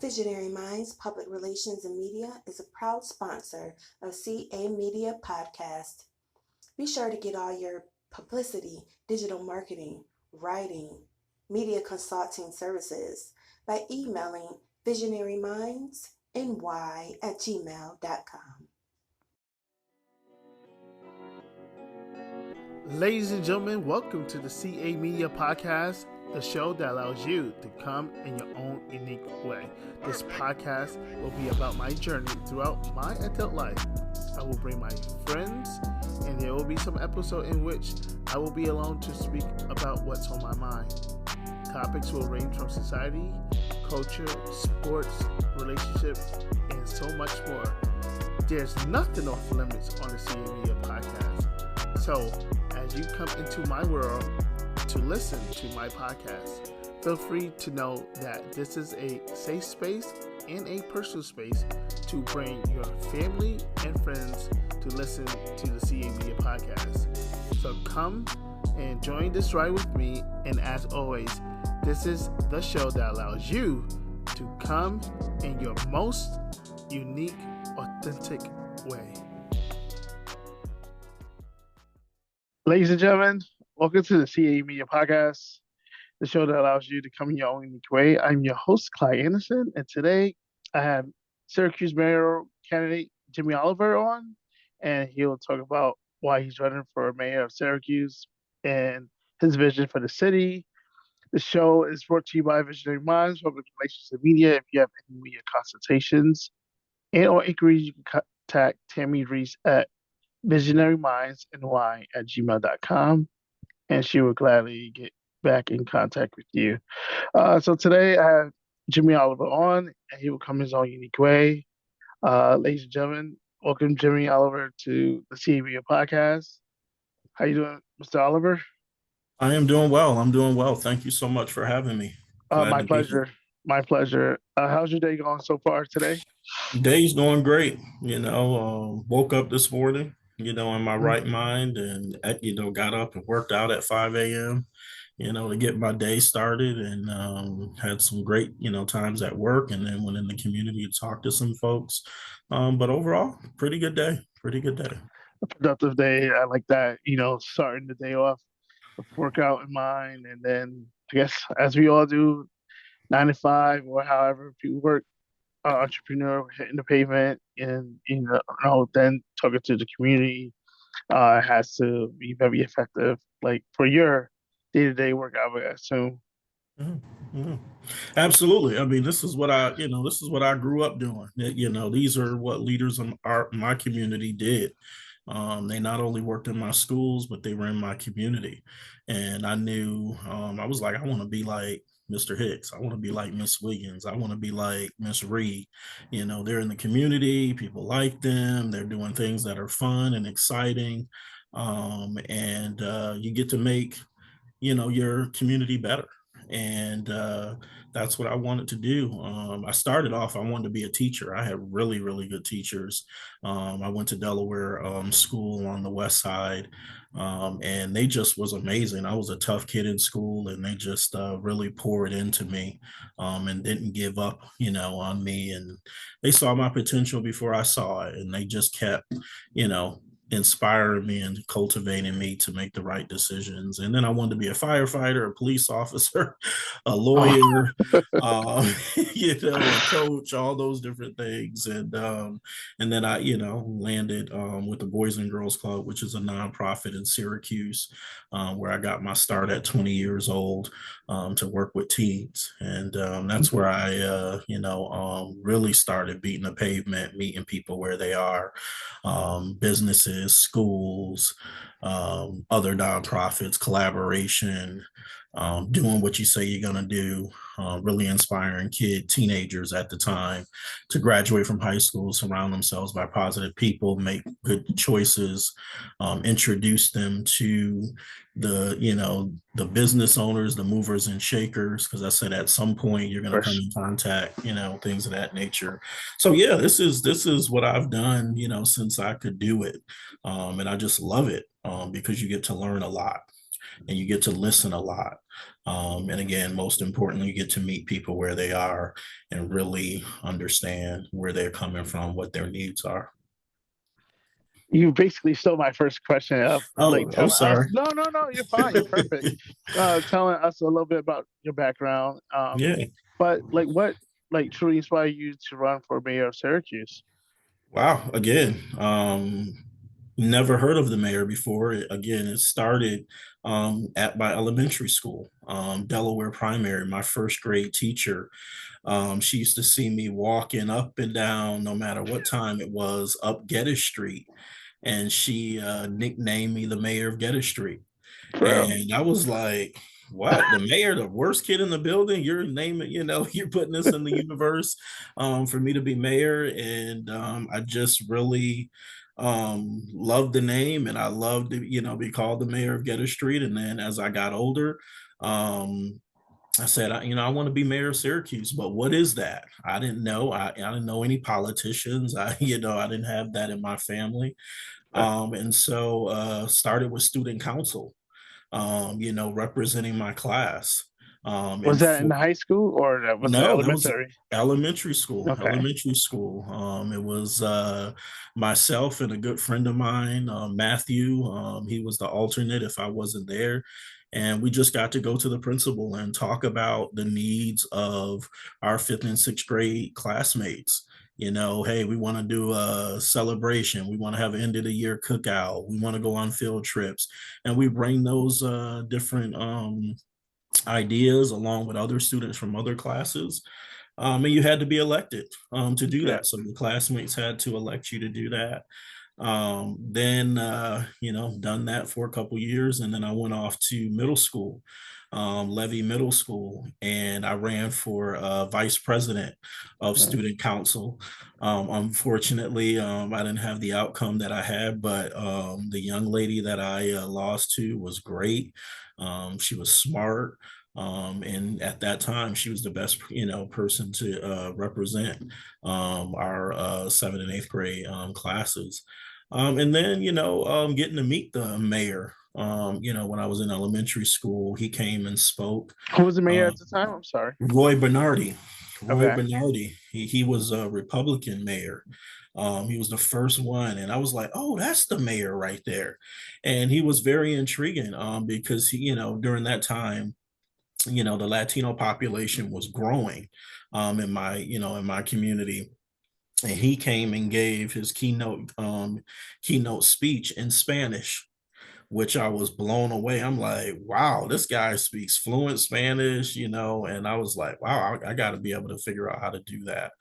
Visionary Minds Public Relations and Media is a proud sponsor of CA Media Podcast. Be sure to get all your publicity, digital marketing, writing, media consulting services by emailing visionarymindsny@gmail.com. Ladies and gentlemen, welcome to the CA Media Podcast, the show that allows you to come in your own unique way. This podcast will be about my journey throughout my adult life. I will bring my friends, and there will be some episode in which I will be alone to speak about what's on my mind. Topics will range from society, culture, sports, relationships, and so much more. There's nothing off limits on the CA Media Podcast. So, as you come into my world to listen to my podcast, feel free to know that this is a safe space and a personal space to bring your family and friends to listen to the CA Media Podcast. So come and join this ride with me, and as always, this is the show that allows you to come in your most unique, authentic way. Ladies and gentlemen, welcome to the CA Media Podcast, the show that allows you to come in your own unique way. I'm your host, Clyde Anderson, and today I have Syracuse Mayoral candidate Jimmy Oliver on, and he'll talk about why he's running for mayor of Syracuse and his vision for the city. The show is brought to you by Visionary Minds, Public Relations and Media. If you have any media consultations and or inquiries, you can contact Tammy Reese at visionarymindsny@gmail.com, and she will gladly get back in contact with you. So today I have Jimmy Oliver on, and he will come his own unique way. Ladies and gentlemen, welcome Jimmy Oliver to the CAB Podcast. How you doing, Mr. Oliver? I am doing well. I'm doing well. Thank you so much for having me. My pleasure. My pleasure. How's your day going so far today? Day's going great. Woke up this morning, in my right mind, and, got up and worked out at 5 a.m., to get my day started, and had some great, times at work, and then went in the community to talk to some folks. But overall, pretty good day. A productive day. I like that, starting the day off with workout in mind, and then I guess as we all do, 9 to 5 or however people work, entrepreneur hitting the pavement, and then talking to the community has to be very effective, like for your day-to-day work, I would assume. Mm-hmm. Absolutely. I mean, this is what I grew up doing. These are what leaders in my community did. They not only worked in my schools, but they were in my community. And I knew, I was like, I want to be like Mr. Hicks. I want to be like Miss Wiggins. I want to be like Miss Reed. They're in the community. People like them. They're doing things that are fun and exciting. And you get to make, your community better. And that's what I wanted to do. I started off, I wanted to be a teacher. I had really, really good teachers. I went to Delaware school on the West Side, and they just was amazing. I was a tough kid in school, and they just really poured into me and didn't give up, on me. And they saw my potential before I saw it, and they just kept, inspiring me and cultivating me to make the right decisions. And then I wanted to be a firefighter, a police officer, a lawyer, a coach, all those different things. And then I, landed with the Boys and Girls Club, which is a nonprofit in Syracuse, where I got my start at 20 years old to work with teens. And that's where I, really started beating the pavement, meeting people where they are, businesses, schools, other nonprofits, collaboration, doing what you say you're going to do, really inspiring teenagers at the time to graduate from high school, surround themselves by positive people, make good choices, introduce them to the business owners, the movers and shakers, because I said at some point you're going to come in contact, things of that nature. So yeah, this is what I've done, since I could do it. And I just love it because you get to learn a lot. and you get to listen a lot. And again, most importantly, you get to meet people where they are and really understand where they're coming from, what their needs are. You basically stole my first question of like Oh, telling us. sorry. No, no, no. You're fine. You're perfect. Telling us a little bit about your background. Yeah. But like, what like truly inspired you to run for mayor of Syracuse? Wow. Again, never heard of the mayor before. Again, it started at my elementary school, Delaware Primary. My first grade teacher, she used to see me walking up and down, no matter what time it was, up Geddes Street, and she nicknamed me the mayor of Geddes Street. For real. And I was like, what? The mayor, the worst kid in the building? You're naming, you're putting this in the universe for me to be mayor. And I just really loved the name, and I loved to, be called the mayor of Geddes Street. And then as I got older, I said, I want to be mayor of Syracuse, but what is that? I didn't know. I didn't know any politicians. I didn't have that in my family. And so started with student council, representing my class. Was And that in for high school or was it No, that was elementary? elementary school. Okay. Elementary school. It was myself and a good friend of mine, Matthew. He was the alternate if I wasn't there. And we just got to go to the principal and talk about the needs of our fifth and sixth grade classmates. Hey, we want to do a celebration. We want to have an end of the year cookout. We want to go on field trips. And we bring those different ideas along with other students from other classes. And you had to be elected to do Yeah. that. So the classmates had to elect you to do that. Then, done that for a couple years. And then I went off to middle school, Levy Middle School, and I ran for vice president of Mm. student council. Unfortunately, I didn't have the outcome that I had, but the young lady that I lost to was great. She was smart. And at that time, she was the best, person to represent our seventh and eighth grade classes. And then, getting to meet the mayor. When I was in elementary school, he came and spoke. Who was the mayor Uh, at the time? I'm sorry. Roy Bernardi. Roy Okay. Bernardi. He was a Republican mayor. He was the first one, and I was like, "Oh, that's the mayor right there." And he was very intriguing because during that time, the Latino population was growing in my community, and he came and gave his keynote speech in Spanish, which I was blown away. I'm like, wow, this guy speaks fluent Spanish, and I was like, wow, I got to be able to figure out how to do that.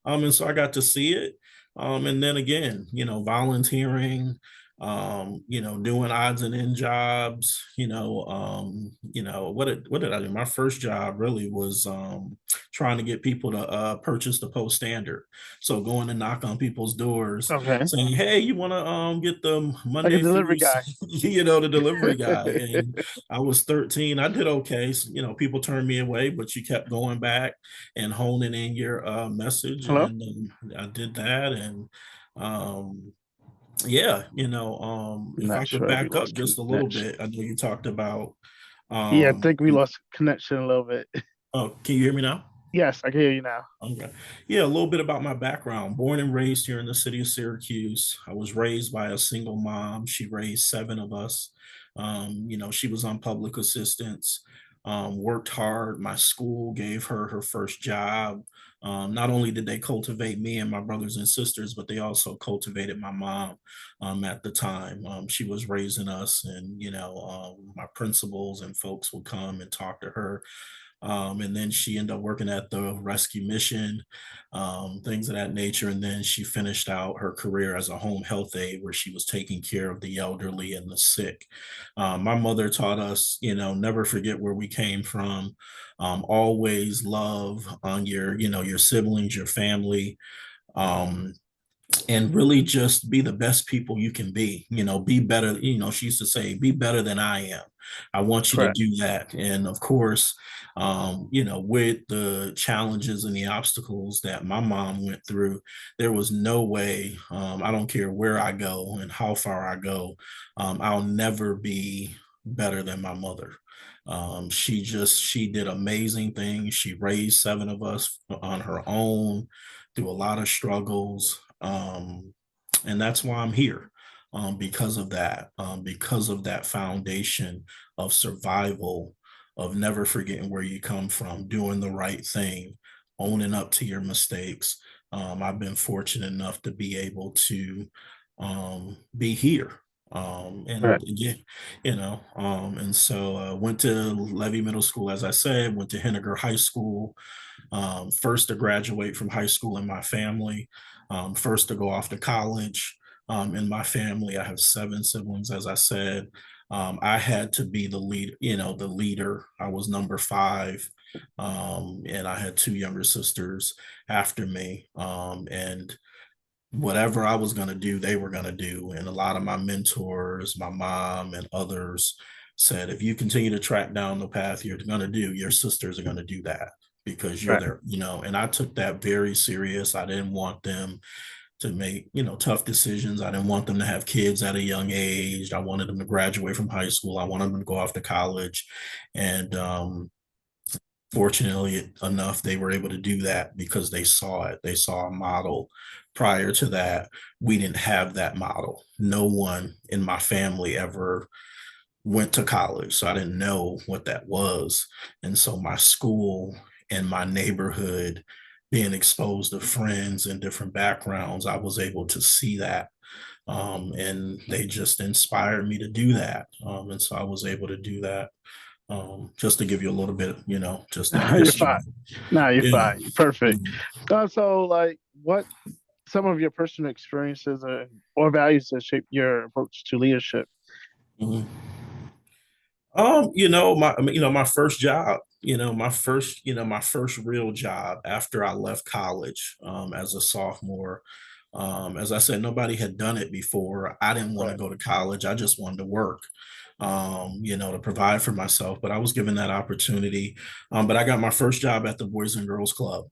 And so I got to see it. And then again, volunteering, doing odds and end jobs, what did I do? My first job really was trying to get people to purchase the Post Standard. So going to knock on people's doors Okay. saying, hey, you want to get the Like a Monday through, delivery guy. the delivery guy. And I was 13. I did okay. So, people turned me away, but you kept going back and honing in your message. Hello? And I did that. And yeah, if I Not could sure if we back up lost just a little connection. bit, I know you talked about, Yeah, I um, think we lost connection a little bit. oh, can you hear me now? Yes, I can hear you now. Okay. Yeah, a little bit about my background. Born and raised here in the city of Syracuse. I was raised by a single mom. She raised seven of us. She was on public assistance, worked hard. My school gave her her first job. Not only did they cultivate me and my brothers and sisters, but they also cultivated my mom at the time. She was raising us, and, my principals and folks would come and talk to her, and then she ended up working at the rescue mission, things of that nature. And then she finished out her career as a home health aide where she was taking care of the elderly and the sick. My mother taught us, never forget where we came from. Always love on your siblings, your family. Um, and really just be the best people you can be, be better. She used to say, be better than I am. I want you to Correct. do that. And of course, with the challenges and the obstacles that my mom went through, there was no way, I don't care where I go and how far I go, I'll never be better than my mother. She did amazing things. She raised seven of us on her own through a lot of struggles. And that's why I'm here, because of that foundation of survival, of never forgetting where you come from, doing the right thing, owning up to your mistakes. I've been fortunate enough to be able to be here. Right. And yeah, and so went to Levy Middle School, as I said, went to Henniger High School, first to graduate from high school in my family, first to go off to college in my family. I have seven siblings, as I said. I had to be the lead, the leader. I was number five, and I had two younger sisters after me. And whatever I was going to do, they were going to do. And a lot of my mentors, my mom, and others said, if you continue to track down the path you're going to do, your sisters are going to do that because you're Right. there, and I took that very serious. I didn't want them to make, tough decisions. I didn't want them to have kids at a young age. I wanted them to graduate from high school. I wanted them to go off to college. And fortunately enough, they were able to do that because they saw it. They saw a model. Prior to that, we didn't have that model. No one in my family ever went to college, so I didn't know what that was. And so my school and my neighborhood, being exposed to friends and different backgrounds, I was able to see that. And they just inspired me to do that. And so I was able to do that. Just to give you a little bit, just that You're history. fine. No, you're Yeah. fine. You're perfect. So, like, what some of your personal experiences or values that shape your approach to leadership? Mhm. My first job, my first real job after I left college, as a sophomore. As I said, nobody had done it before. I didn't want to Right. go to college. I just wanted to work, to provide for myself. But I was given that opportunity. But I got my first job at the Boys and Girls Club.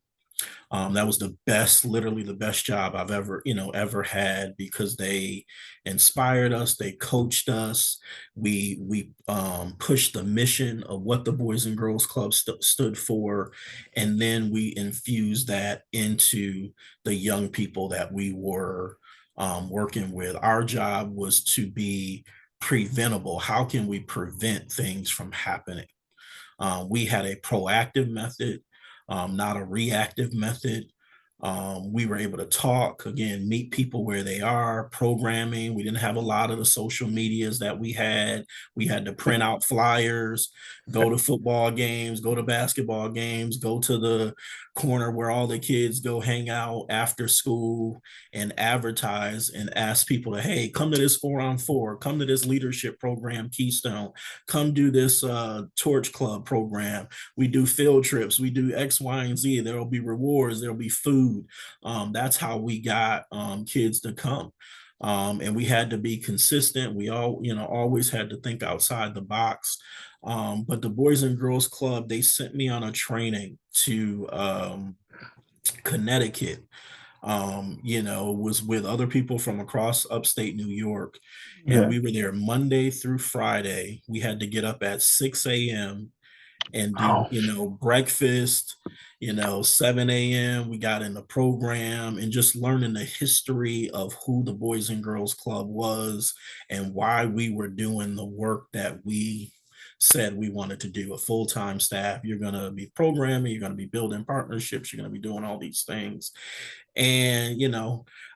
That was the best, literally the best job I've ever had, because they inspired us, they coached us, we pushed the mission of what the Boys and Girls Club stood for, and then we infused that into the young people that we were working with. Our job was to be preventable. How can we prevent things from happening? We had a proactive method, not a reactive method. We were able to talk, again, meet people where they are, programming. We didn't have a lot of the social medias that we had. We had to print out flyers, go to football games, go to basketball games, go to the corner where all the kids go hang out after school and advertise and ask people to, hey, come to this 4-on-4, come to this leadership program, Keystone, come do this Torch Club program. We do field trips, we do X, Y, and Z. There'll be rewards, there'll be food. That's how we got kids to come. And we had to be consistent. We always had to think outside the box. But the Boys and Girls Club, they sent me on a training to Connecticut. Was with other people from across upstate New York. And Yeah. we were there Monday through Friday. We had to get up at 6 a.m. and do, Oh, breakfast, 7 a.m. We got in the program and just learning the history of who the Boys and Girls Club was and why we were doing the work that we said we wanted to do. A full-time staff, you're going to be programming, you're going to be building partnerships, you're going to be doing all these things. And,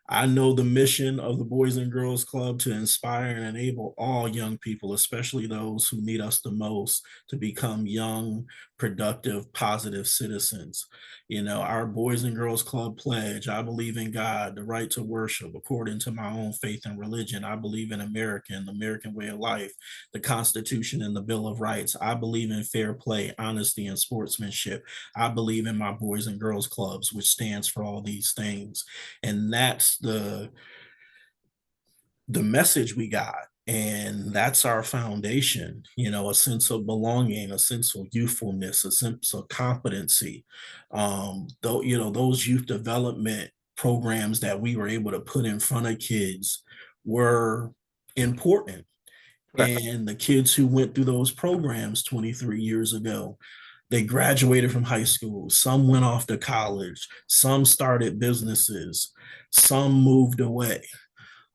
I know the mission of the Boys and Girls Club to inspire and enable all young people, especially those who need us the most, to become young, productive, positive citizens. Our Boys and Girls Club pledge: I believe in God, the right to worship according to my own faith and religion. I believe in America and the American way of life, the Constitution and the Bill of Rights. I believe in fair play, honesty, and sportsmanship. I believe in my Boys and Girls Clubs, which stands for all these things. And that's the message we got. And that's our foundation, a sense of belonging, a sense of youthfulness, a sense of competency. Though, those youth development programs that we were able to put in front of kids were important. Right. And the kids who went through those programs 23 years ago, they graduated from high school. Some went off to college. Some started businesses. Some moved away.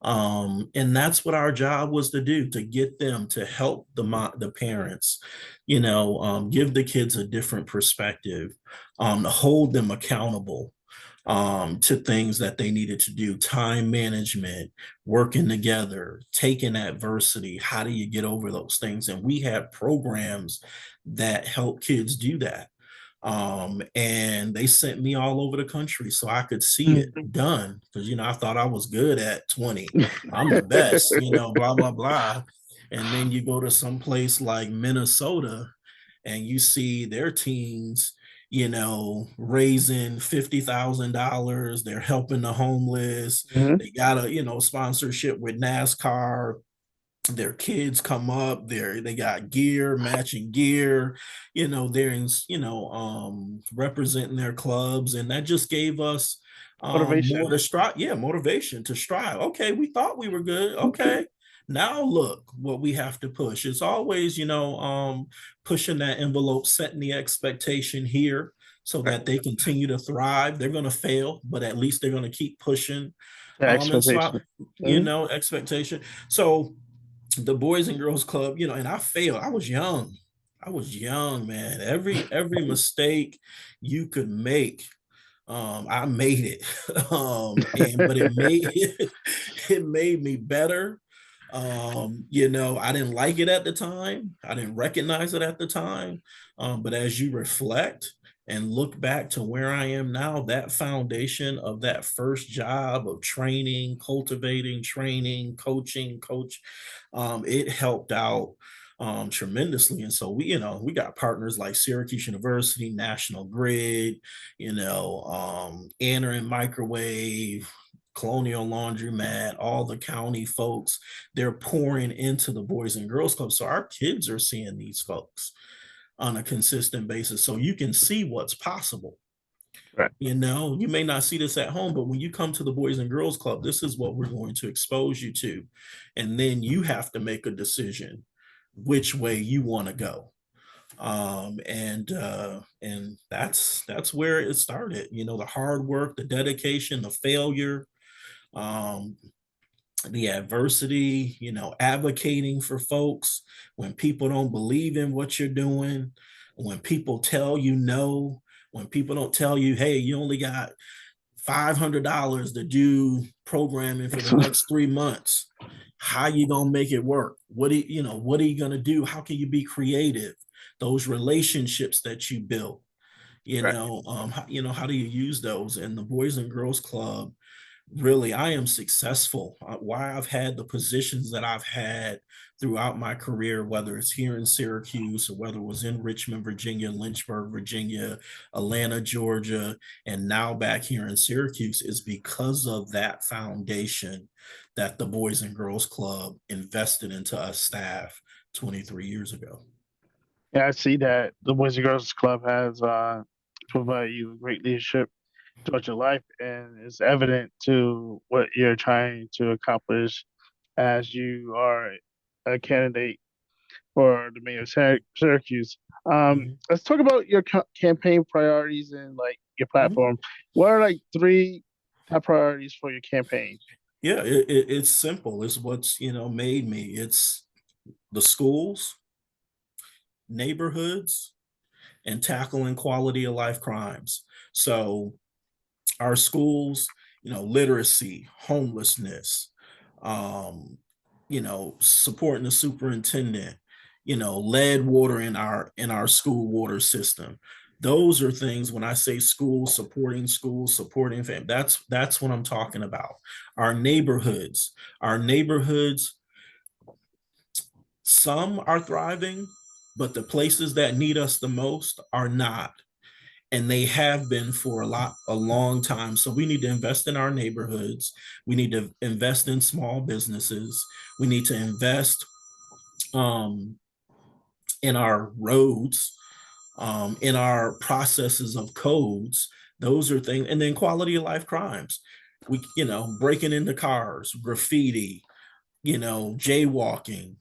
And that's what our job was to do, to get them to help the parents, give the kids a different perspective, to hold them accountable to things that they needed to do, time management, working together, taking adversity. How do you get over those things? And we had programs that help kids do that. And they sent me all over the country so I could see it done, because I thought I was good at 20. I'm the best, blah blah blah. And then you go to some place like Minnesota and you see their teens, raising $50,000. They're helping the homeless. Mhm. They got a sponsorship with NASCAR. Their kids come up there, they got gear, matching gear, they're in, representing their clubs. And that just gave us more Motivation. to strive. Yeah, motivation to strive. Okay, we thought we were good. Okay, now look what we have to push. It's always, pushing that envelope, setting the expectation here so Right. that they continue to thrive. They're going to fail, but at least they're going to keep pushing. The And so, expectation. Mhm. expectation. So the Boys and Girls Club, and I failed. I was young. Man. Every mistake you could make, I made it. And but it made it made me better. I didn't like it at the time. I didn't recognize it at the time. But as you reflect and look back to where I am now, that foundation of that first job of training, cultivating, training, coach, it helped out tremendously. And so we got partners like Syracuse University, National Grid, Anner and Microwave, Colonial Laundromat, all the county folks. They're pouring into the Boys and Girls Club. So our kids are seeing these folks on a consistent basis. So you can see what's possible. Right. You may not see this at home, but when you come to the Boys and Girls Club, this is what we're going to expose you to. And then you have to make a decision which way you want to go. And that's where it started. The hard work, the dedication, the failure, um, the adversity, advocating for folks when people don't believe in what you're doing, when people tell you no, when people don't tell you, hey, you only got $500 to do programming for the next 3 months. How you gonna make it work? What are you gonna do? How can you be creative? Those relationships that you build, Right. how do you use those? And the Boys and Girls Club, really, I am successful. Why I've had the positions that I've had throughout my career, whether it's here in Syracuse or whether it was in Richmond, Virginia, Lynchburg, Virginia, Atlanta, Georgia, and now back here in Syracuse, is because of that foundation that the Boys and Girls Club invested into us staff 23 years ago. Yeah, I see that the Boys and Girls Club has provided you with great leadership throughout your life, and it's evident to what you're trying to accomplish as you are a candidate for the mayor of Syracuse. Mhm. Let's talk about your campaign priorities and like your Mhm. platform. What are like three top priorities for your campaign? Yeah, it's simple. It's what's made me. It's the schools, neighborhoods, and tackling quality of life crimes. So our schools, literacy, homelessness, supporting the superintendent, lead water in our school water system. Those are things. When I say schools, supporting family, that's what I'm talking about. Our neighborhoods, some are thriving, but the places that need us the most are not, and they have been for a long time. So we need to invest in our neighborhoods. We need to invest in small businesses. We need to invest um, in our roads, in our processes of codes. Those are things. And then quality of life crimes. Breaking into cars, graffiti, jaywalking,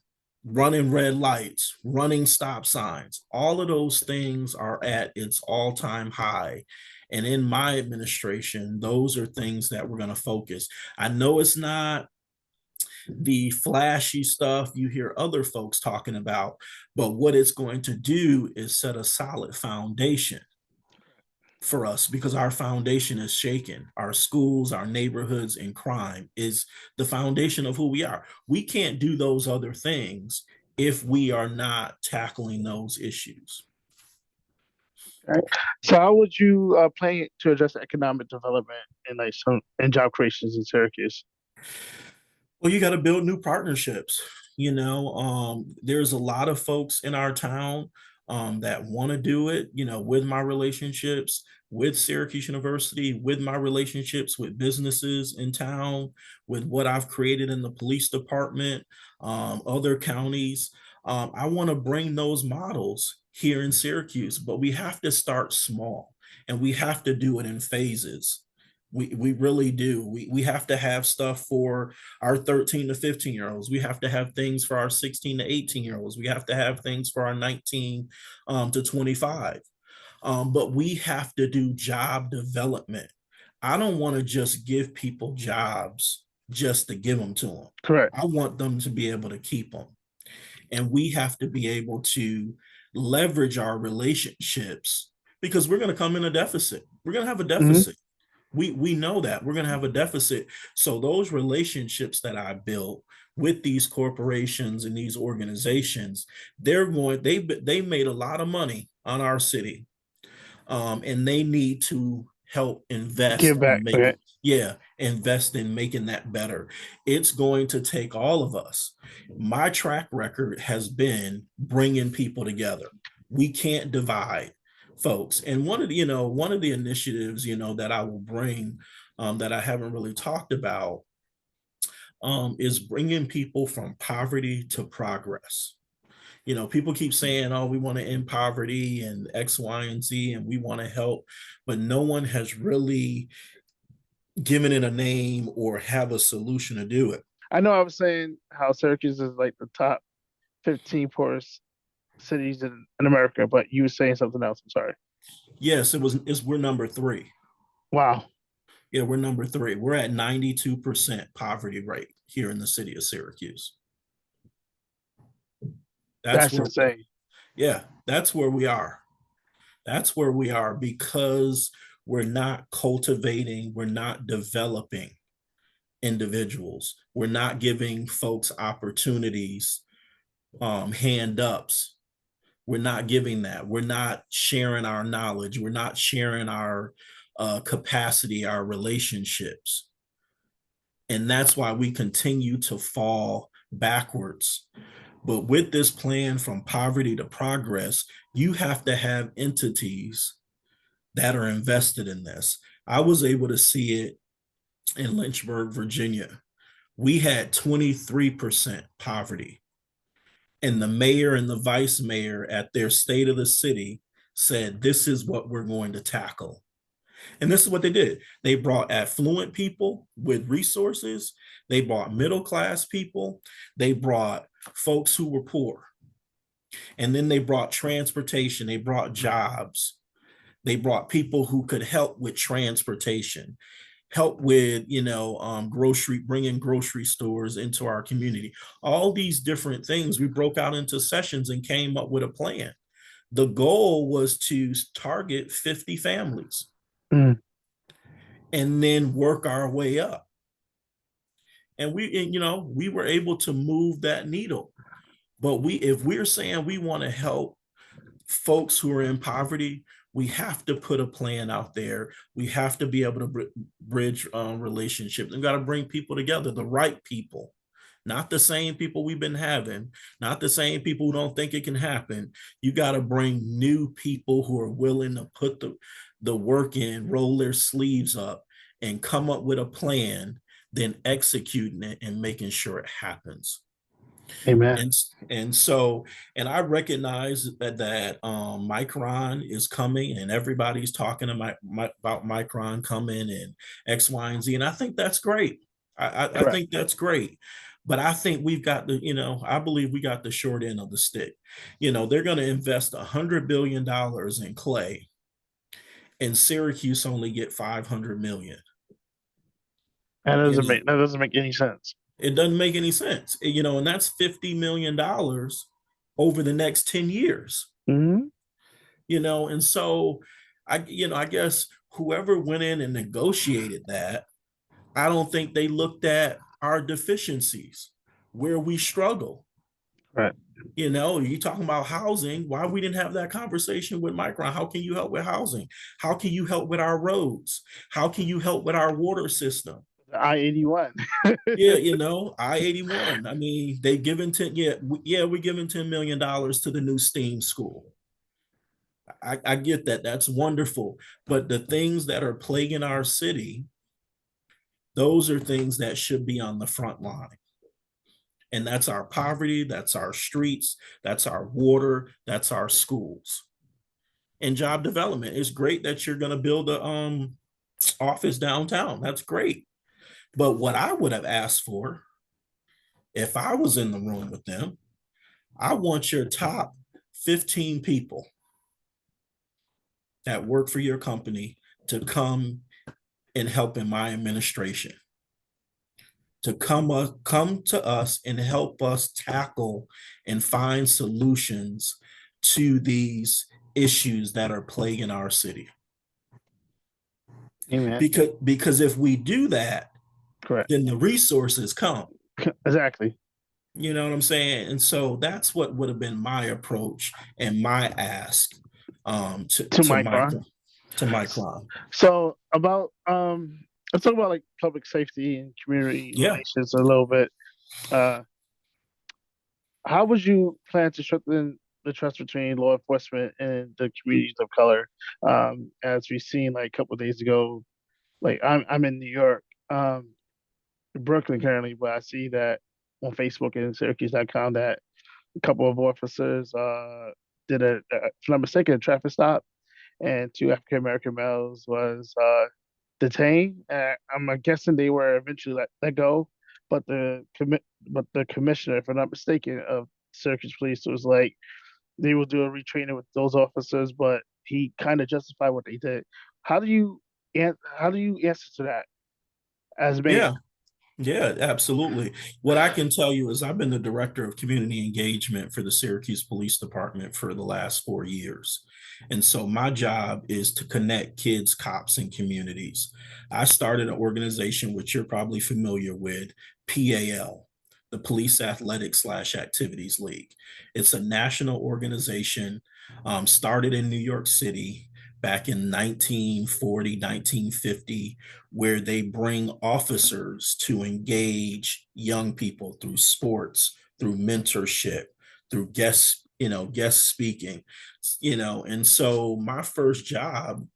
running red lights, running stop signs. All of those things are at its all-time high. And in my administration, those are things that we're going to focus. I know it's not the flashy stuff you hear other folks talking about, but what it's going to do is set a solid foundation for us, because our foundation is shaken. Our schools, our neighborhoods, and crime is the foundation of who we are. We can't do those other things if we are not tackling those issues. Right. So how would you plan to address economic development and like some and job creations in Syracuse? Well, you got to build new partnerships. There's a lot of folks in our town that want to do it, with my relationships with Syracuse University, with my relationships with businesses in town, with what I've created in the police department, other counties. I want to bring those models here in Syracuse, but we have to start small and we have to do it in phases. We really do. We have to have stuff for our 13 to 15 year olds. We have to have things for our 16 to 18 year olds. We have to have things for our 19 to 25. But we have to do job development. I don't want to just give people jobs just to give them to them. Correct. I want them to be able to keep them. And we have to be able to leverage our relationships, because we're going to come in a deficit. We're going to have a deficit. We know that we're going to have a deficit. So those relationships that I built with these corporations and these organizations, they made a lot of money on our city, and they need to help invest Give back. in Okay. invest in making that better. It's going to take all of us. My track record has been bringing people together. We can't divide folks. And one of the initiatives, that I will bring, that I haven't really talked about, is bringing people from poverty to progress. People keep saying, oh, we want to end poverty and X, Y, and Z, and we want to help, but no one has really given it a name or have a solution to do it. I know I was saying how Syracuse is like the top 15 poorest cities in America, but you were saying something else. I'm sorry. Yes, we're number 3. Wow. Yeah, we're number 3. We're at 92% poverty rate here in the city of Syracuse. That's insane. Yeah, that's where we are. That's where we are, because we're not cultivating, we're not developing individuals. We're not giving folks opportunities, hand ups. We're not giving that. We're not sharing our knowledge. We're not sharing our capacity, our relationships. And that's why we continue to fall backwards. But with this plan from poverty to progress, you have to have entities that are invested in this. I was able to see it in Lynchburg, Virginia. We had 23% poverty. And the mayor and the vice mayor at their state of the city said, this is what we're going to tackle. And this is what they did. They brought affluent people with resources. They brought middle-class people. They brought folks who were poor. And then they brought transportation. They brought jobs. They brought people who could help with transportation, help with, bringing grocery stores into our community. All these different things, we broke out into sessions and came up with a plan. The goal was to target 50 families. And then work our way up. And we were able to move that needle. But if we're saying we want to help folks who are in poverty, we have to put a plan out there. We have to be able to bridge relationships. We've got to bring people together, the right people, not the same people we've been having, not the same people who don't think it can happen. You got to bring new people who are willing to put the work in, roll their sleeves up, and come up with a plan, then executing it and making sure it happens. Amen. And I recognize that Micron is coming, and everybody's talking about Micron coming and X, Y, and Z, and I think that's great. I think that's great. But I think we've got I believe we got the short end of the stick. They're going to invest $100 billion in clay, and Syracuse only get 500 million. That doesn't make any sense. It doesn't make any sense, and that's $50 million over the next 10 years. Mm-hmm. And so I guess whoever went in and negotiated that, I don't think they looked at our deficiencies, where we struggle. Right. You talking about housing, why we didn't have that conversation with Micron? How can you help with housing? How can you help with our roads? How can you help with our water system? I-81. Yeah, I-81. I mean, they given we're giving $10 million to the new STEAM school. I get that. That's wonderful. But the things that are plaguing our city, those are things that should be on the front line. And that's our poverty, that's our streets, that's our water, that's our schools. And job development. It's great that you're going to build a office downtown. That's great. But what I would have asked for, if I was in the room with them, I want your top 15 people that work for your company to come and help in my administration, to come to us and help us tackle and find solutions to these issues that are plaguing our city. Amen. Because if we do that, correct, then the resources come. Exactly. You know what I'm saying? And so that's what would have been my approach and my ask to Micron. So about let's talk about like public safety and community relations a little bit. How would you plan to strengthen the trust between law enforcement and the communities of color? As we've seen like a couple of days ago, like I'm in New York, Brooklyn currently, but I see that on Facebook and Syracuse.com that a couple of officers did if I'm not mistaken, a traffic stop, and 2 African American males was detained. I'm guessing they were eventually let go, but the commissioner, if I'm not mistaken, of Syracuse Police was like they will do a retraining with those officers, but he kind of justified what they did. How do you answer to that as mayor? Yeah, absolutely. What I can tell you is I've been the director of community engagement for the Syracuse Police Department for the last 4 years. And so my job is to connect kids, cops, and communities. I started an organization which you're probably familiar with, PAL, the Police Athletics / Activities League. It's a national organization, started in New York City back in 1940, 1950, where they bring officers to engage young people through sports, through mentorship, through guest speaking, and so my first job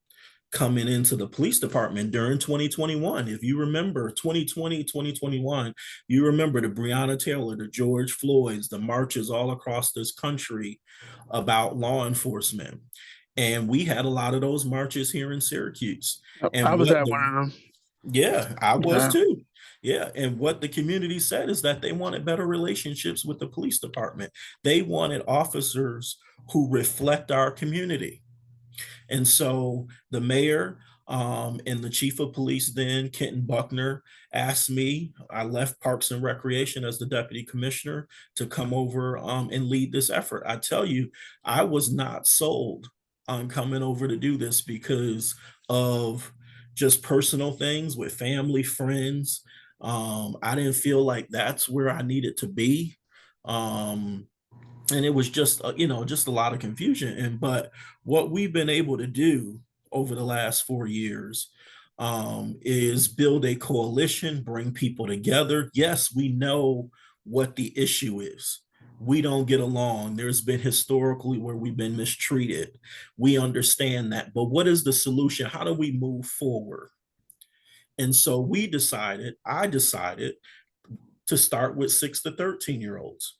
coming into the police department during 2021, if you remember 2020, 2021, you remember the Breonna Taylor, the George Floyds, the marches all across this country about law enforcement. And we had a lot of those marches here in Syracuse. And I was at one of them. Yeah, I was too. Yeah. And what the community said is that they wanted better relationships with the police department. They wanted officers who reflect our community. And so the mayor and the chief of police then, Kenton Buckner, asked me, I left Parks and Recreation as the deputy commissioner, to come over and lead this effort. I tell you, I was not sold on coming over to do this because of just personal things with family, friends. I didn't feel like that's where I needed to be. And it was just, just a lot of confusion. But what we've been able to do over the last 4 years is build a coalition, bring people together. Yes, we know what the issue is. We don't get along. There's been historically where we've been mistreated. We understand that. But what is the solution? How do we move forward? And so I decided to start with 6 to 13-year-olds.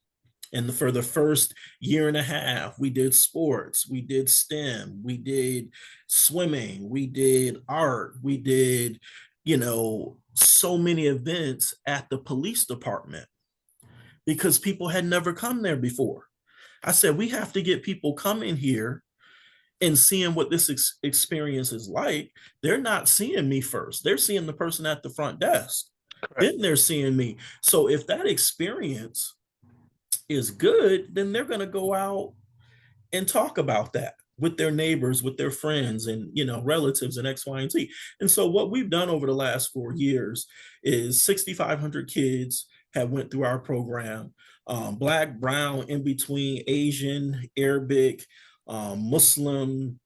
And for the first year and a half, we did sports, we did STEM, we did swimming, we did art, we did, so many events at the police department because people had never come there before. I said, we have to get people coming here and seeing what this experience is like. They're not seeing me first. They're seeing the person at the front desk. Correct. Then they're seeing me. So if that experience is good, then they're going to go out and talk about that with their neighbors, with their friends, and relatives, and X, Y, and Z. And so what we've done over the last 4 years is 6,500 kids have went through our program. Black, brown, in between, Asian, Arabic, Muslim,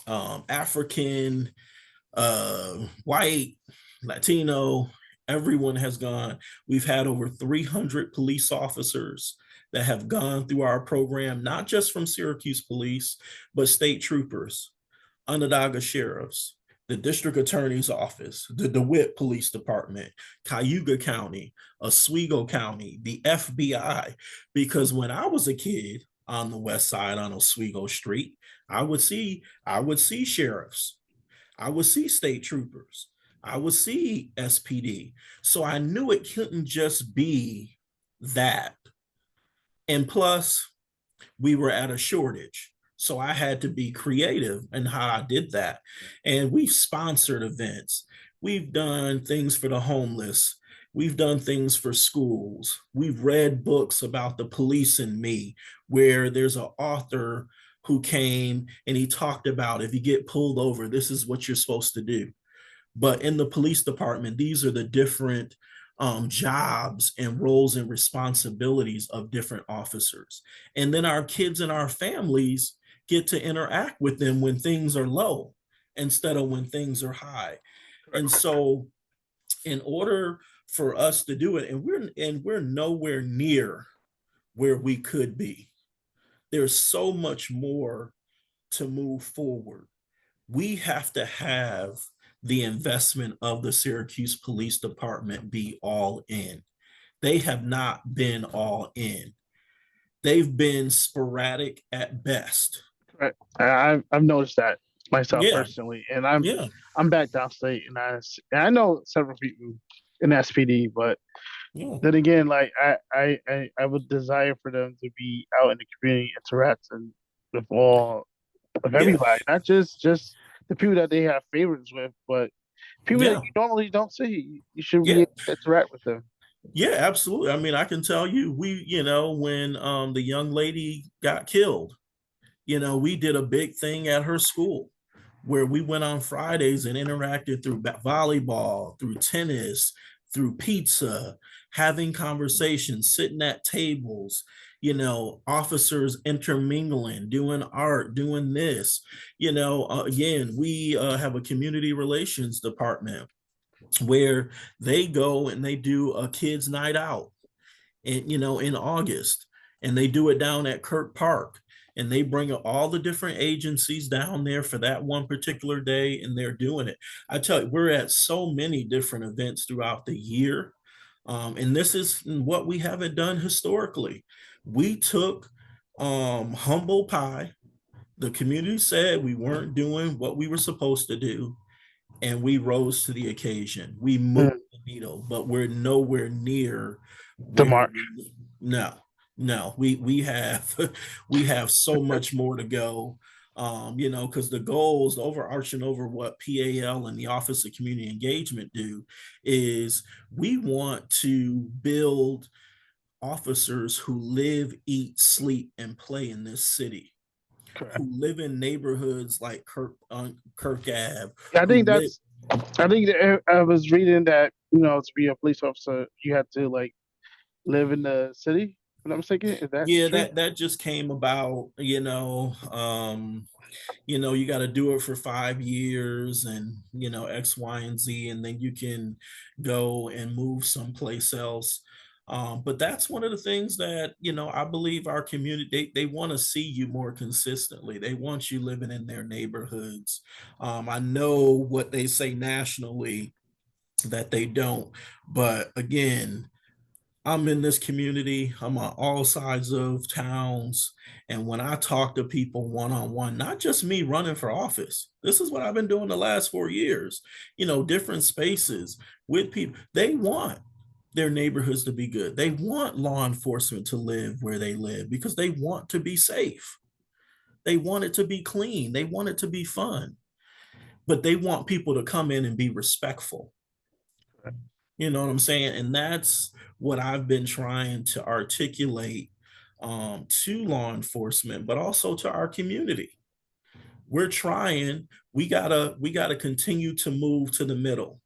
African, white, Latino, everyone has gone. We've had over 300 police officers that have gone through our program, not just from Syracuse Police, but state troopers, Onondaga sheriffs, the district attorney's office, the DeWitt Police Department, Cayuga County, Oswego County, the FBI. Because when I was a kid on the west side on Oswego Street, I would see sheriffs, I would see state troopers, I would see SPD. So I knew it couldn't just be that. And plus, we were at a shortage. So I had to be creative in how I did that. And we've sponsored events. We've done things for the homeless. We've done things for schools. We've read books about the police and me, where there's an author who came and he talked about, if you get pulled over, this is what you're supposed to do. But in the police department, these are the different jobs and roles and responsibilities of different officers. And then our kids and our families get to interact with them when things are low instead of when things are high. And so in order for us to do it, and we're nowhere near where we could be. There's so much more to move forward. We have to have the investment of the Syracuse Police Department be all in. They have not been all in. They've been sporadic at best. Right. I've noticed that myself Yeah, personally, and yeah, I'm back downstate, and I know several people in SPD, but yeah, then again, like I would desire for them to be out in the community interacting with all of yeah, everybody, not just the people that they have favorites with, but people that yeah, you normally don't see. You should be yeah. able to interact with them. Yeah, absolutely. I mean, I can tell you, when the young lady got killed, we did a big thing at her school where we went on Fridays and interacted through volleyball, through tennis, through pizza, having conversations, sitting at tables, officers intermingling, doing art, doing this. Again, we have a community relations department where they go and they do a kids' night out in August, and they do it down at Kirk Park, and they bring all the different agencies down there for that one particular day, and they're doing it. I tell you, we're at so many different events throughout the year, and this is what we haven't done historically. We took humble pie. The community said we weren't doing what we were supposed to do, and we rose to the occasion. We moved Mm, the needle, but we're nowhere near the where mark. no, no, we have we have so much more to go. Because the goals overarching over what PAL and the Office of Community Engagement do is we want to build officers who live, eat, sleep, and play in this city, Correct. who live in neighborhoods like Kirk Ave, Yeah, I who think live. that's. I think that I was reading that to be a police officer, you had to like live in the city. If I'm not mistaken, is that Yeah, true? that just came about, you got to do it for 5 years, and X, Y, and Z, and then you can go and move someplace else. But that's one of the things that I believe our community, they want to see you more consistently. They want you living in their neighborhoods. I know what they say nationally that they don't, but again, I'm in this community. I'm on all sides of towns. And when I talk to people one on one, not just me running for office, this is what I've been doing the last 4 years, different spaces with people. They want their neighborhoods to be good. They want law enforcement to live where they live because they want to be safe. They want it to be clean. They want it to be fun, but they want people to come in and be respectful. You know what I'm saying? And that's what I've been trying to articulate to law enforcement, but also to our community. We're trying, we gotta continue to move to the middle.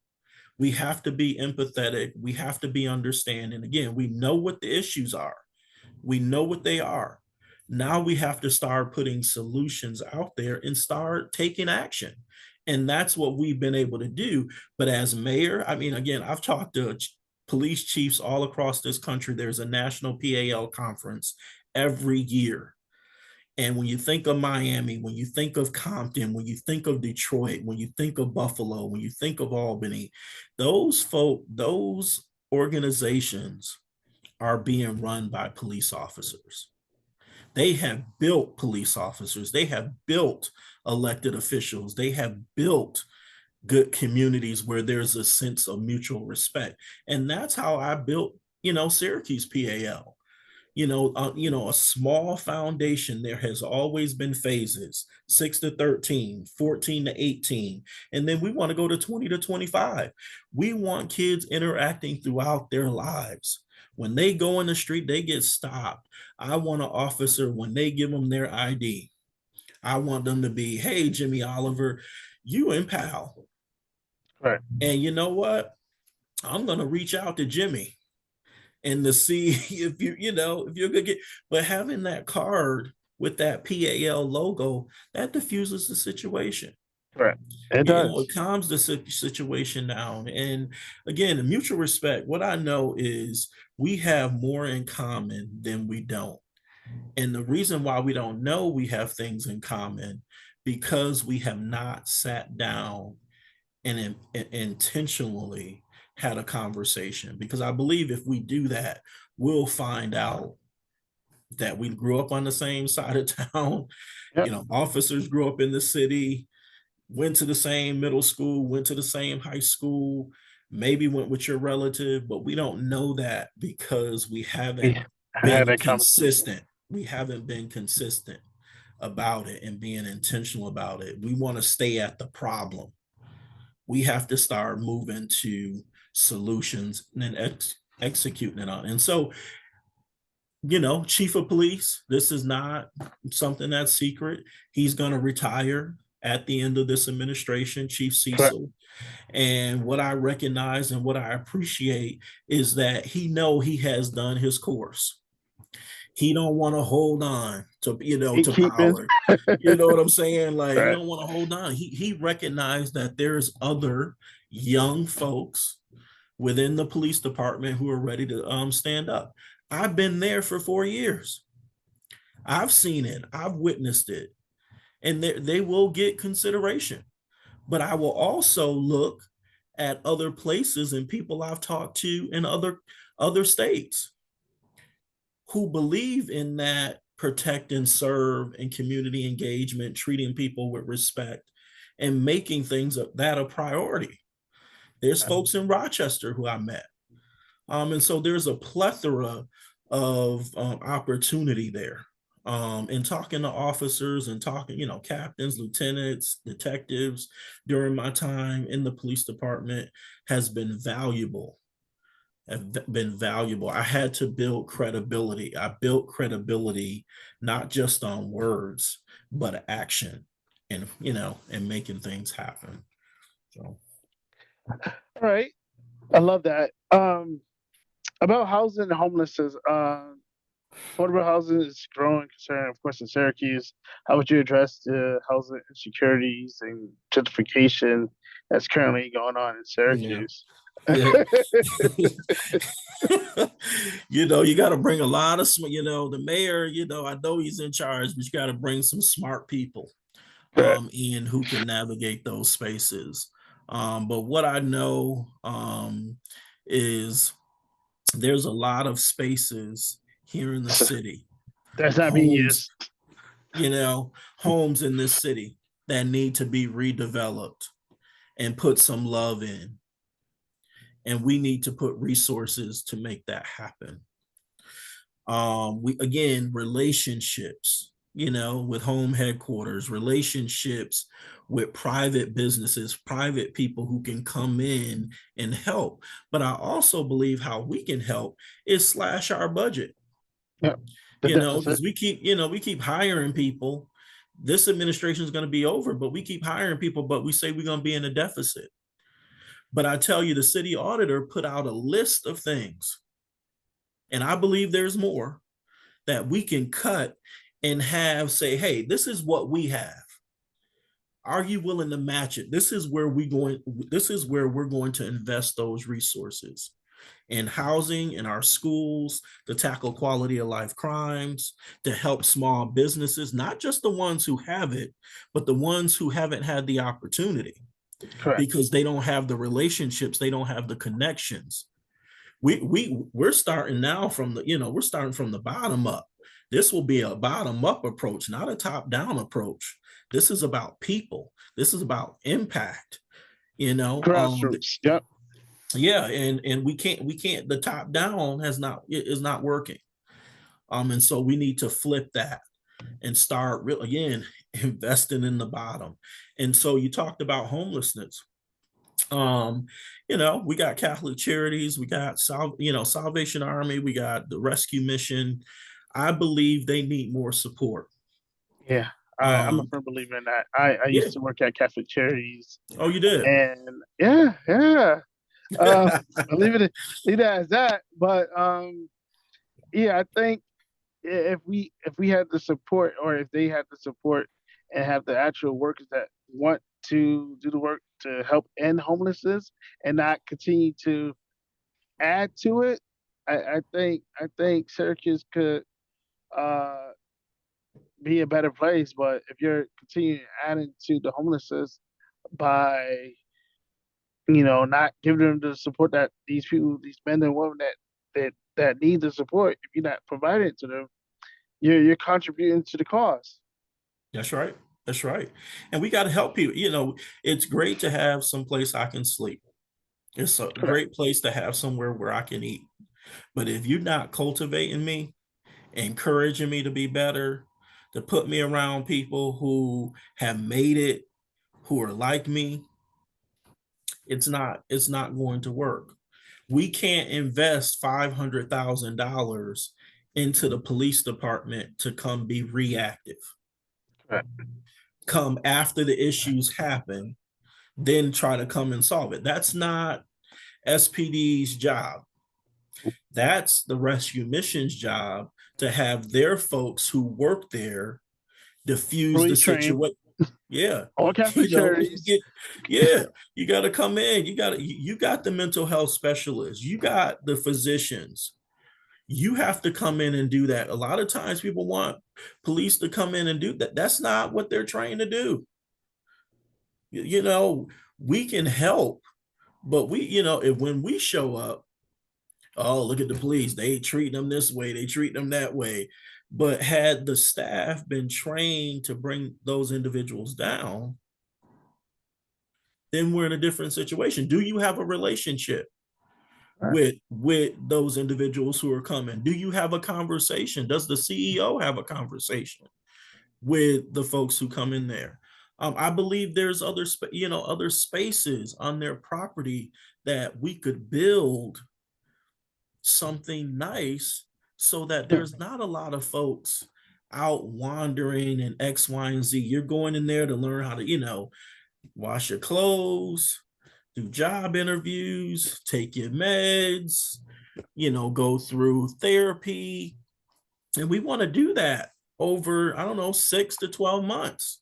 We have to be empathetic. We have to be understanding. Again, we know what the issues are. We know what they are. Now we have to start putting solutions out there and start taking action. And that's what we've been able to do. But as mayor, I mean, again, I've talked to police chiefs all across this country. There's a national PAL conference every year. And when you think of Miami, when you think of Compton, when you think of Detroit, when you think of Buffalo, when you think of Albany, those organizations are being run by police officers. They have built police officers. They have built elected officials. They have built good communities where there's a sense of mutual respect. And that's how I built, Syracuse PAL. A small foundation. There has always been phases, 6 to 13, 14 to 18. And then we want to go to 20 to 25. We want kids interacting throughout their lives. When they go in the street, they get stopped. I want an officer, when they give them their ID, I want them to be, hey, Jimmy Oliver, you and pal. Right. And you know what? I'm going to reach out to Jimmy and to see if if you're gonna get, but having that card with that PAL logo, that diffuses the situation. Right. It does. It calms the situation down. And again, the mutual respect, what I know is we have more in common than we don't. And the reason why we don't know we have things in common, because we have not sat down and intentionally had a conversation. Because I believe if we do that, we'll find out that we grew up on the same side of town. Yep. Officers grew up in the city, went to the same middle school, went to the same high school, maybe went with your relative, but we don't know that because we haven't been consistent. We haven't been consistent about it and being intentional about it. We want to stay at the problem. We have to start moving to solutions and then executing it on. And so, chief of police, this is not something that's secret. He's going to retire at the end of this administration, Chief Cecil. And what I recognize and what I appreciate is that he has done his course. He don't want to hold on to to power. You know what I'm saying? Like, right. He don't want to hold on. He recognized that there's other young folks within the police department who are ready to stand up. I've been there for 4 years. I've seen it. I've witnessed it. And they will get consideration. But I will also look at other places and people I've talked to in other states who believe in that protect and serve and community engagement, treating people with respect and making things that a priority. There's folks in Rochester who I met. And so there's a plethora of opportunity there. And talking to officers and talking, captains, lieutenants, detectives during my time in the police department has been valuable. I had to build credibility. I built credibility, not just on words, but action and, and making things happen. So. All right. I love that. About housing and homelessness, affordable housing is a growing concern, of course, in Syracuse. How would you address the housing insecurities and gentrification that's currently going on in Syracuse? Yeah. You got to bring a lot of, the mayor, I know he's in charge, but you got to bring some smart people in who can navigate those spaces. But what I know is there's a lot of spaces here in the city, That's not being homes, used. homes in this city that need to be redeveloped and put some love in. And we need to put resources to make that happen. We again, relationships, with home headquarters, relationships with private businesses, private people who can come in and help. But I also believe how we can help is slash our budget. Yeah, the Because deficit. we keep hiring people. This administration is going to be over, but we keep hiring people, but we say we're going to be in a deficit. But I tell you, the city auditor put out a list of things, and I believe there's more that we can cut and have say, hey, this is what we have. Are you willing to match it? This is where we're going to invest those resources in housing, in our schools, to tackle quality of life crimes, to help small businesses, not just the ones who have it, but the ones who haven't had the opportunity Correct. because they don't have the relationships, they don't have the connections. We're starting now from the bottom up. This will be a bottom up approach, not a top down approach. This is about people. This is about impact. Grassroots. Yep. Yeah, and we can't. The top down is not working. And so we need to flip that and start again investing in the bottom. And so you talked about homelessness. We got Catholic Charities, we got Salvation Army, we got the Rescue Mission. I believe they need more support. Yeah, I'm a Um, firm believer in that. I yeah. used to work at Catholic Charities, Oh, you did. and yeah. Uh, I leave it as that. But yeah, I think if we had the support, or if they had the support and have the actual workers that want to do the work to help end homelessness and not continue to add to it, I think Syracuse could uh, be a better place. But if you're continuing adding to the homelessness by not giving them the support that these people, these men and women that need the support, if you're not providing it to them, you're contributing to the cause. That's right. That's right. And we got to help people. It's great to have some place I can sleep. It's a Correct. great place to have somewhere where I can eat. But if you're not cultivating me, encouraging me to be better, to put me around people who have made it, who are like me, it's not going to work. We can't invest $500,000 into the police department to come be reactive, Correct. come after the issues happen, then try to come and solve it. That's not SPD's job. That's the rescue mission's job, to have their folks who work there diffuse the Fully trained. situation. Yeah. All Catholic charities. Yeah, you got to come in. You got the mental health specialists, you got the physicians. You have to come in and do that. A lot of times people want police to come in and do that. That's not what they're trained to do. We can help, but if when we show up, oh, look at the police, they treat them this way, they treat them that way. But had the staff been trained to bring those individuals down, then we're in a different situation. Do you have a relationship Right. with those individuals who are coming? Do you have a conversation? Does the CEO have a conversation with the folks who come in there? I believe there's other spaces on their property that we could build something nice, so that Yeah. there's not a lot of folks out wandering and X, Y, and Z. You're going in there to learn how to, wash your clothes, do job interviews, take your meds, go through therapy. And we want to do that over, I don't know, 6 to 12 months.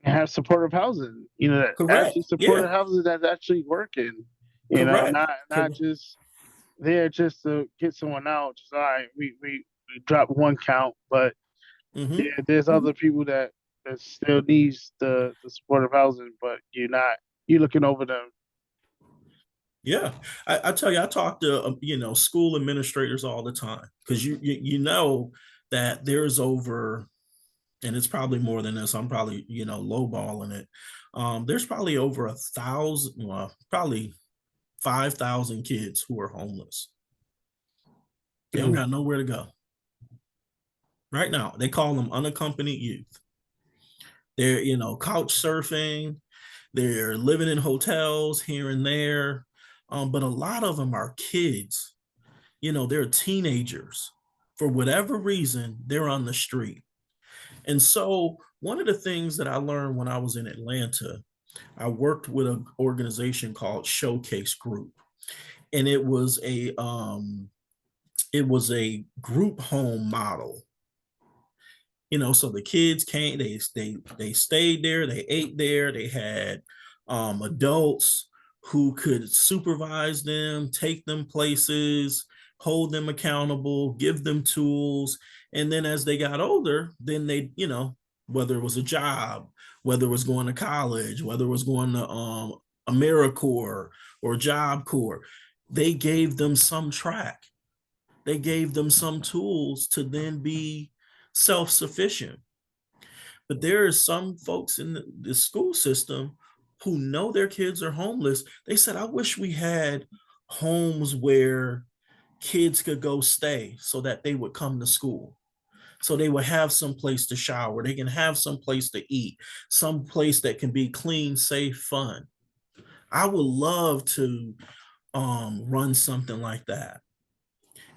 And have supportive housing. Correct. Actually Yeah. supportive housing that's actually working. Correct. Not just there just to get someone out. Just all right, we dropped one count, but Mm-hmm. there's Mm-hmm. other people that still needs the supportive housing, but you're looking over them. Yeah, I tell you, I talk to school administrators all the time, because you know that there's over, and it's probably more than this. I'm probably lowballing it. There's probably over 1,000, well, probably 5,000 kids who are homeless. They don't got nowhere to go right now. They call them unaccompanied youth. They're couch surfing. They're living in hotels here and there. But a lot of them are kids. They're teenagers. For whatever reason, they're on the street. And so one of the things that I learned when I was in Atlanta, I worked with an organization called Showcase Group. And it was a group home model. So the kids came, they stayed there, they ate there, they had adults who could supervise them, take them places, hold them accountable, give them tools. And then as they got older, then they, whether it was a job, whether it was going to college, whether it was going to AmeriCorps or Job Corps, they gave them some track. They gave them some tools to then be self-sufficient. But there are some folks in the school system who know their kids are homeless. They said, I wish we had homes where kids could go stay so that they would come to school. So they would have some place to shower. They can have some place to eat, some place that can be clean, safe, fun. I would love to run something like that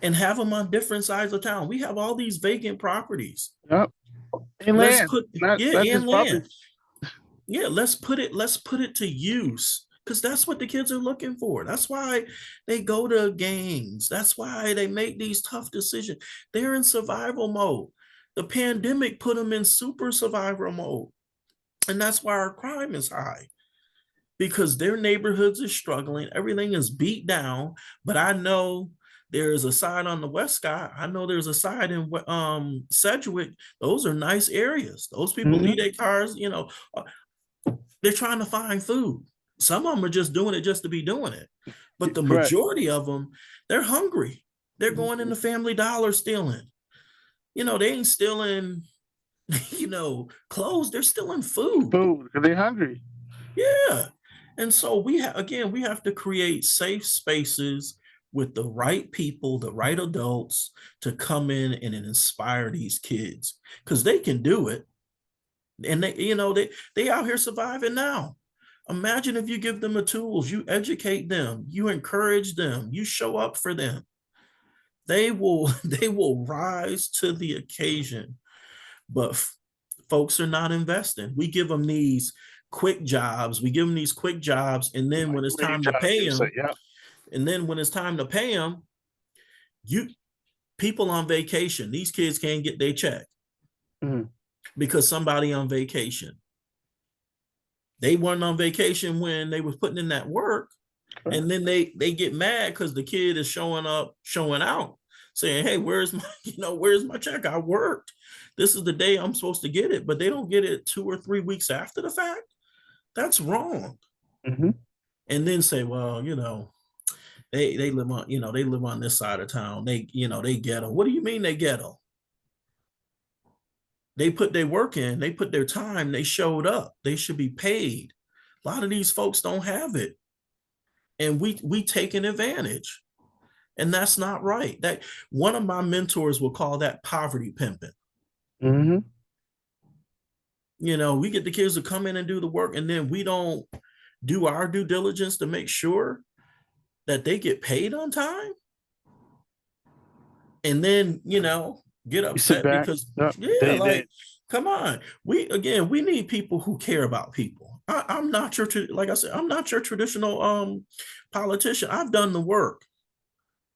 and have them on different sides of town. We have all these vacant properties. Yep. And let's land. put Not and land. property. Yeah, let's put it to use, because that's what the kids are looking for. That's why they go to gangs. That's why they make these tough decisions. They're in survival mode. The pandemic put them in super survival mode. And that's why our crime is high, because their neighborhoods are struggling. Everything is beat down. But I know there's a side on the West Side. I know there's a side in Sedgwick. Those are nice areas. Those people leave their cars, they're trying to find food. Some of them are just doing it just to be doing it. But the majority of them, they're hungry. They're going into Family Dollar stealing. They ain't stealing, clothes. They're stealing food. Food, because they're hungry. Yeah. And so we have to create safe spaces with the right people, the right adults to come in and inspire these kids, because they can do it. And they out here surviving now. Imagine if you give them the tools, you educate them, you encourage them, you show up for them. They will rise to the occasion. But folks are not investing. We give them these quick jobs. And then when it's time to pay them, people on vacation, these kids can't get their check because somebody on vacation. They weren't on vacation when they was putting in that work. And then they get mad because the kid is showing out, saying, hey, where's my check? I worked. This is the day I'm supposed to get it, but they don't get it 2 or 3 weeks after the fact. That's wrong. And then say, well, they live on this side of town. They ghetto. What do you mean they ghetto? They put their work in, they put their time, they showed up. They should be paid. A lot of these folks don't have it. And we taking advantage. And that's not right. That one of my mentors will call that poverty pimping. We get the kids to come in and do the work, and then we don't do our due diligence to make sure that they get paid on time. And then, get upset because come on. We need people who care about people. I'm not your, like I said, I'm not your traditional politician. I've done the work,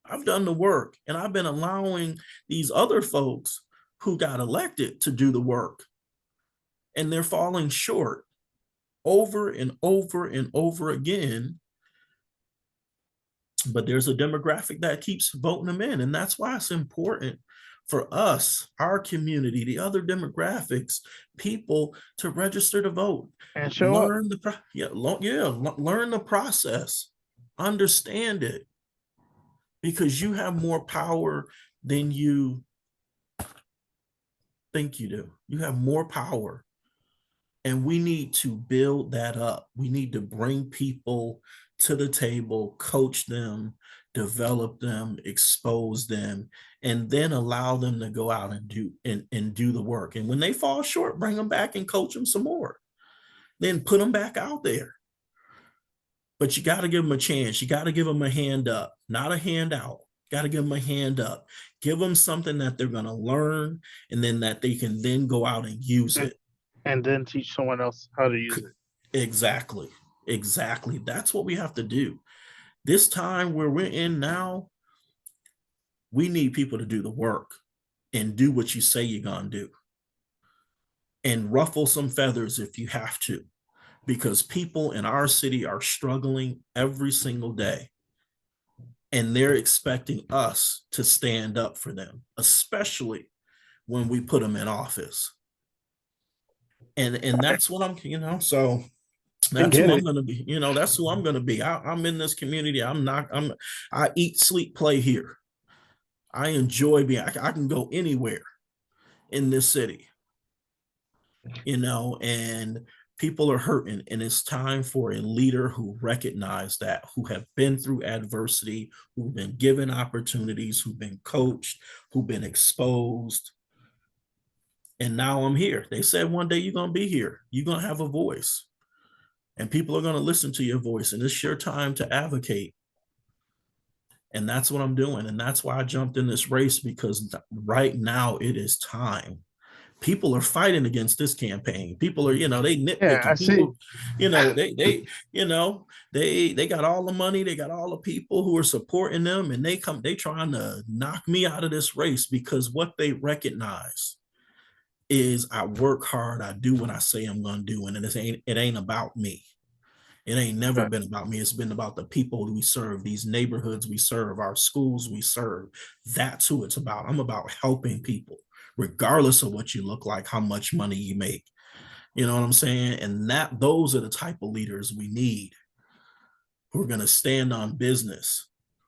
and I've been allowing these other folks who got elected to do the work, and they're falling short over and over and over again. But there's a demographic that keeps voting them in, and that's why it's important for us, our community, the other demographics, people to register to vote and show up. Learn the process. Understand it, because you have more power than you think you do. You have more power. And we need to build that up. We need to bring people to the table, coach them, develop them, expose them, and then allow them to go out and do the work. And when they fall short, bring them back and coach them some more. Then put them back out there. But you got to give them a chance. You got to give them a hand up, not a handout. Got to give them a hand up. Give them something that they're going to learn, and then that they can then go out and use it. And then teach someone else how to use it. Exactly. That's what we have to do. This time where we're in now, we need people to do the work and do what you say you're going to do. And ruffle some feathers if you have to, because people in our city are struggling every single day. And they're expecting us to stand up for them, especially when we put them in office. And that's what I'm, so that's who I'm going to be. That's who I'm going to be. I'm in this community. I eat, sleep, play here. I enjoy being, I can go anywhere in this city, and people are hurting. And it's time for a leader who recognize that, who have been through adversity, who've been given opportunities, who've been coached, who've been exposed. And now I'm here. They said one day you're going to be here. You're going to have a voice. And people are going to listen to your voice. And it's your time to advocate. And that's what I'm doing. And that's why I jumped in this race, because right now it is time. People are fighting against this campaign. People are, they nitpicking. Yeah, I see. They got all the money. They got all the people who are supporting them. And they trying to knock me out of this race, because what they recognize is I work hard. I do what I say I'm going to do. And it ain't about me. It ain't never been about me. It's been about the people we serve, these neighborhoods we serve, our schools we serve. That's who it's about. I'm about helping people, regardless of what you look like, how much money you make. You know what I'm saying? And those are the type of leaders we need, who are going to stand on business,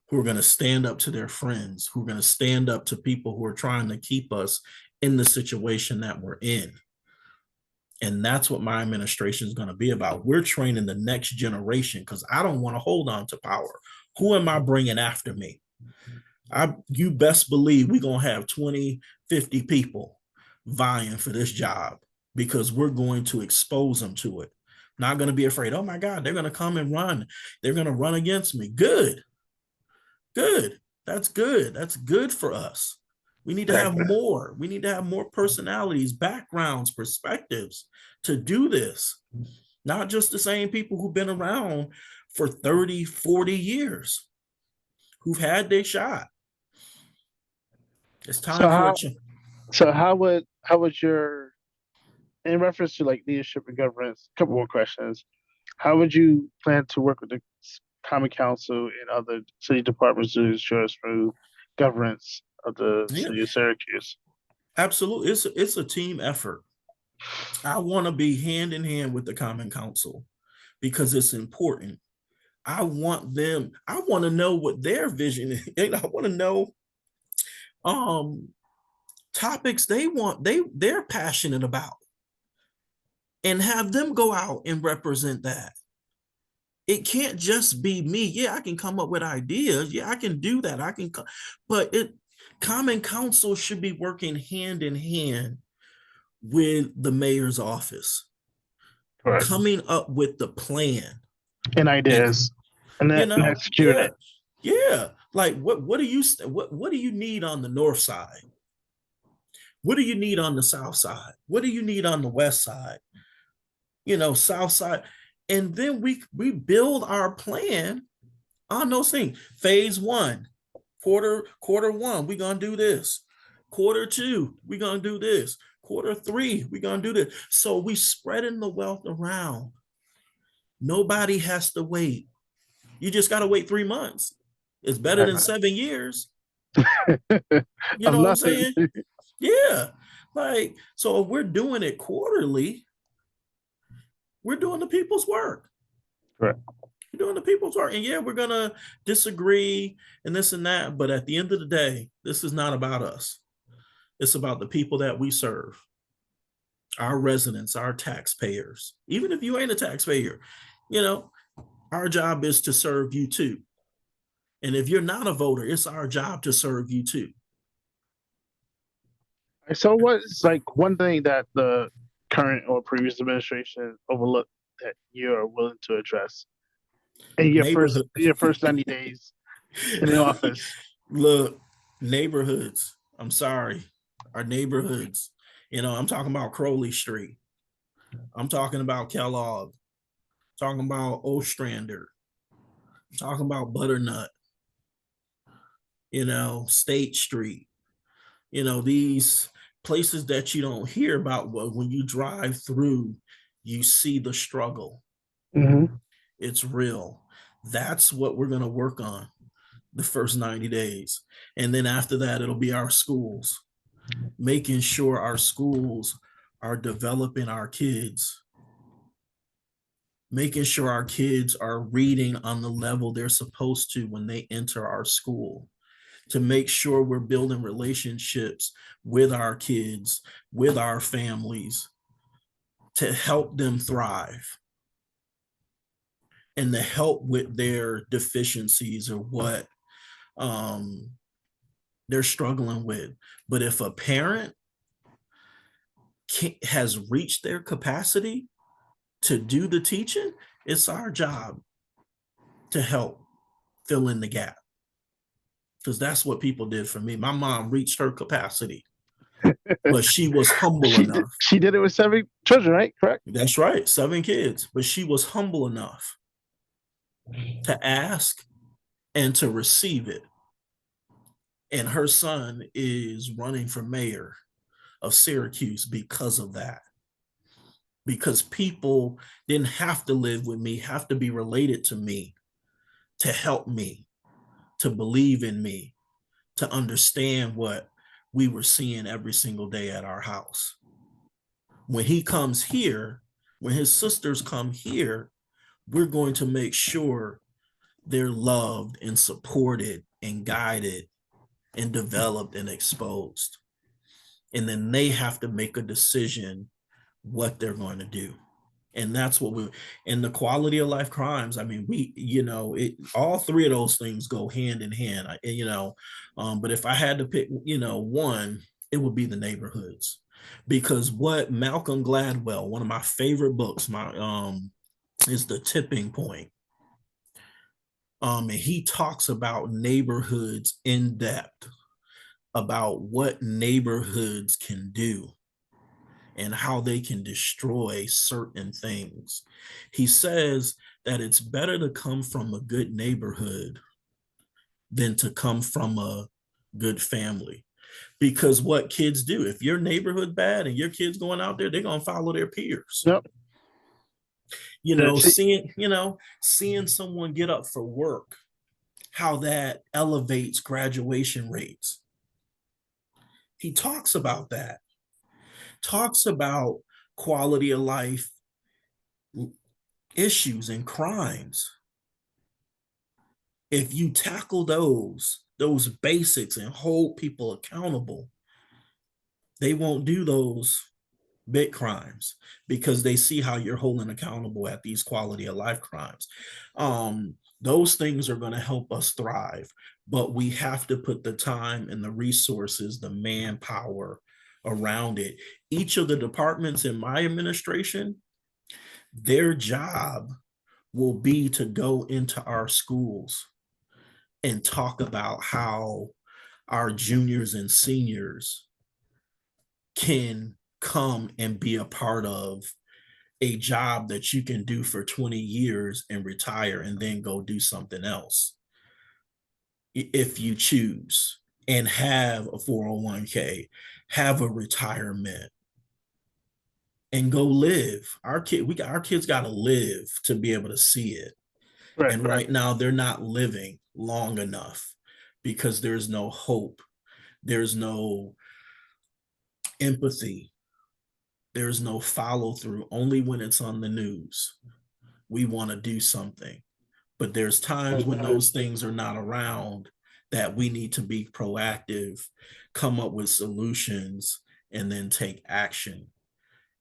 who are going to stand up to their friends, who are going to stand up to people who are trying to keep us in the situation that we're in. And that's what my administration is going to be about. We're training the next generation, because I don't want to hold on to power. Who am I bringing after me? You best believe we're going to have 20, 50 people vying for this job, because we're going to expose them to it. Not going to be afraid. Oh my God, they're going to come and run. They're going to run against me. Good. That's good. That's good for us. We need to have more. We need to have more personalities, backgrounds, perspectives to do this. Not just the same people who've been around for 30, 40 years, who've had their shot. It's time for a change. So how would your, in reference to like leadership and governance, a couple more questions. How would you plan to work with the Common Council and other city departments to ensure smooth governance of the city of Syracuse? Absolutely. It's a team effort. I want to be hand in hand with the Common Council, because it's important. I want to know what their vision is. I want to know topics they're passionate about, and have them go out and represent that. It can't just be me. Yeah, I can come up with ideas. Yeah, I can do that. But Common Council should be working hand in hand with the mayor's office, coming up with the plan and ideas, and execute it. Yeah, like what do you need on the north side? What do you need on the south side? What do you need on the west side? South side. And then we build our plan on those things. Phase 1, quarter 1, we're going to do this. Quarter 2, we're going to do this. Quarter 3, we're going to do this. So we spreading the wealth around. Nobody has to wait. You just got to wait 3 months. It's better than 7 years. You know what I'm saying? Yeah. So if we're doing it quarterly, we're doing the people's work. Correct. You're doing the people's work. And yeah, we're going to disagree and this and that. But at the end of the day, this is not about us. It's about the people that we serve, our residents, our taxpayers. Even if you ain't a taxpayer, you know, our job is to serve you too. And if you're not a voter, it's our job to serve you too. So what's like one thing that the current or previous administration overlooked that you're willing to address in Neighborhood. your first 90 days in the office? Look, neighborhoods. I'm sorry. Our neighborhoods. I'm talking about Crowley Street. I'm talking about Kellogg. Talking about Ostrander. Talking about Butternut. State Street. These places that you don't hear about. Well, when you drive through, you see the struggle. Mm-hmm. It's real. That's what we're going to work on the first 90 days. And then after that, it'll be our schools, making sure our schools are developing our kids, making sure our kids are reading on the level they're supposed to when they enter our school, to make sure we're building relationships with our kids, with our families, to help them thrive and to help with their deficiencies or what they're struggling with. But if a parent has reached their capacity to do the teaching, it's our job to help fill in the gap. Because that's what people did for me. My mom reached her capacity, but she was humble enough. She did it with 7 children, right? Correct? That's right, 7 kids. But she was humble enough to ask and to receive it. And her son is running for mayor of Syracuse because of that. Because people didn't have to live with me, have to be related to me, to help me, to believe in me, to understand what we were seeing every single day at our house. When he comes here, when his sisters come here, we're going to make sure they're loved and supported and guided and developed and exposed. And then they have to make a decision what they're going to do. And that's what and the quality of life crimes. I mean, all 3 of those things go hand in hand, but if I had to pick, one, it would be the neighborhoods, because what Malcolm Gladwell, one of my favorite books, is The Tipping Point. And he talks about neighborhoods in depth, about what neighborhoods can do and how they can destroy certain things. He says that it's better to come from a good neighborhood than to come from a good family. Because what kids do, if your neighborhood bad and your kids going out there, they're going to follow their peers. Yep. Seeing someone get up for work, how that elevates graduation rates. He talks about that. Talks about quality of life issues and crimes. If you tackle those basics and hold people accountable, they won't do those big crimes, because they see how you're holding accountable at these quality of life crimes. Those things are going to help us thrive, but we have to put the time and the resources, the manpower around it. Each of the departments in my administration, their job will be to go into our schools and talk about how our juniors and seniors can come and be a part of a job that you can do for 20 years and retire and then go do something else if you choose, and have a 401k, have a retirement, and go live. Our kids got to live to be able to see it. Right, and right now they're not living long enough because there's no hope. There's no empathy. There's no follow through. Only when it's on the news, we want to do something. But there's times when those things are not around that we need to be proactive, come up with solutions, and then take action.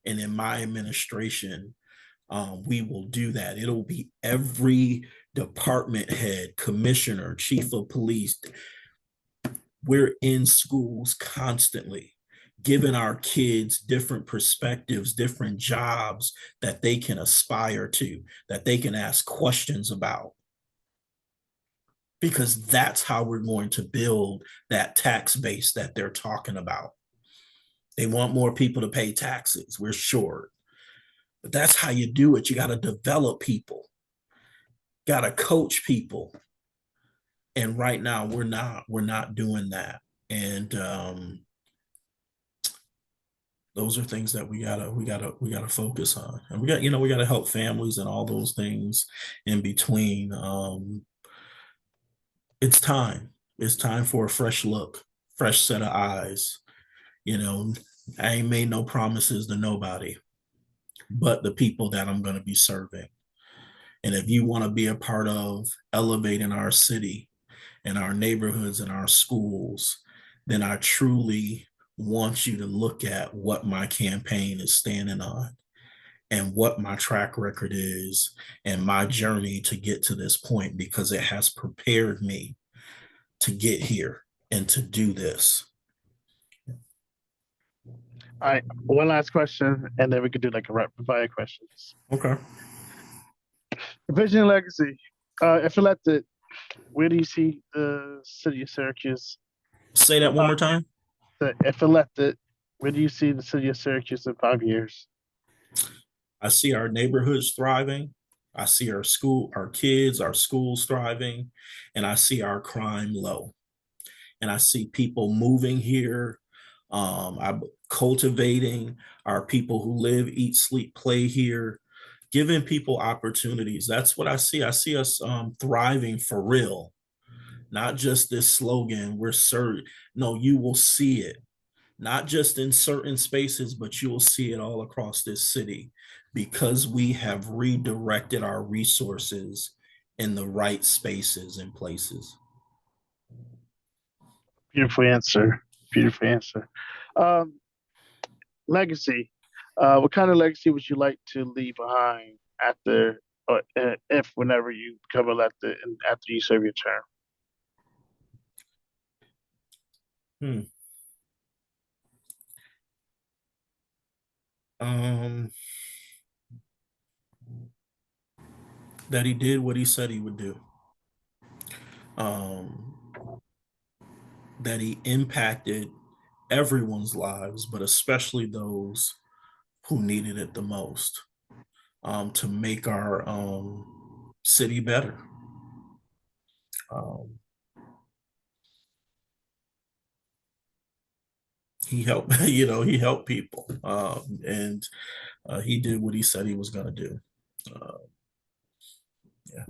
And in my administration, we will do that. It'll be every department head, commissioner, chief of police. We're in schools constantly, giving our kids different perspectives, different jobs that they can aspire to, that they can ask questions about. Because that's how we're going to build that tax base that they're talking about. They want more people to pay taxes, we're short. But that's how you do it. You got to develop people, got to coach people. And right now we're not doing that. And those are things that we gotta focus on. And we gotta help families and all those things in between. It's time. It's time for a fresh look, fresh set of eyes. I ain't made no promises to nobody but the people that I'm going to be serving. And if you want to be a part of elevating our city and our neighborhoods and our schools, then I truly want you to look at what my campaign is standing on and what my track record is and my journey to get to this point, because it has prepared me to get here and to do this. All right, one last question, and then we could do like a rapid fire questions. Okay. Vision and legacy. If elected, where do you see the city of Syracuse? Say that one more time. If elected, where do you see the city of Syracuse in 5 years? I see our neighborhoods thriving. I see our kids, our schools thriving, and I see our crime low. And I see people moving here. I'm cultivating our people who live, eat, sleep, play here, giving people opportunities. That's what I see. I see us thriving for real, not just this slogan. No, you will see it, not just in certain spaces, but you will see it all across this city, because we have redirected our resources in the right spaces and places. Beautiful answer. Beautiful answer. Legacy. What kind of legacy would you like to leave behind after, or if whenever you become elected and after you serve your term? That he did what he said he would do. That he impacted everyone's lives, but especially those who needed it the most, to make our city better. He helped, he helped people, and he did what he said he was going to do. Yeah.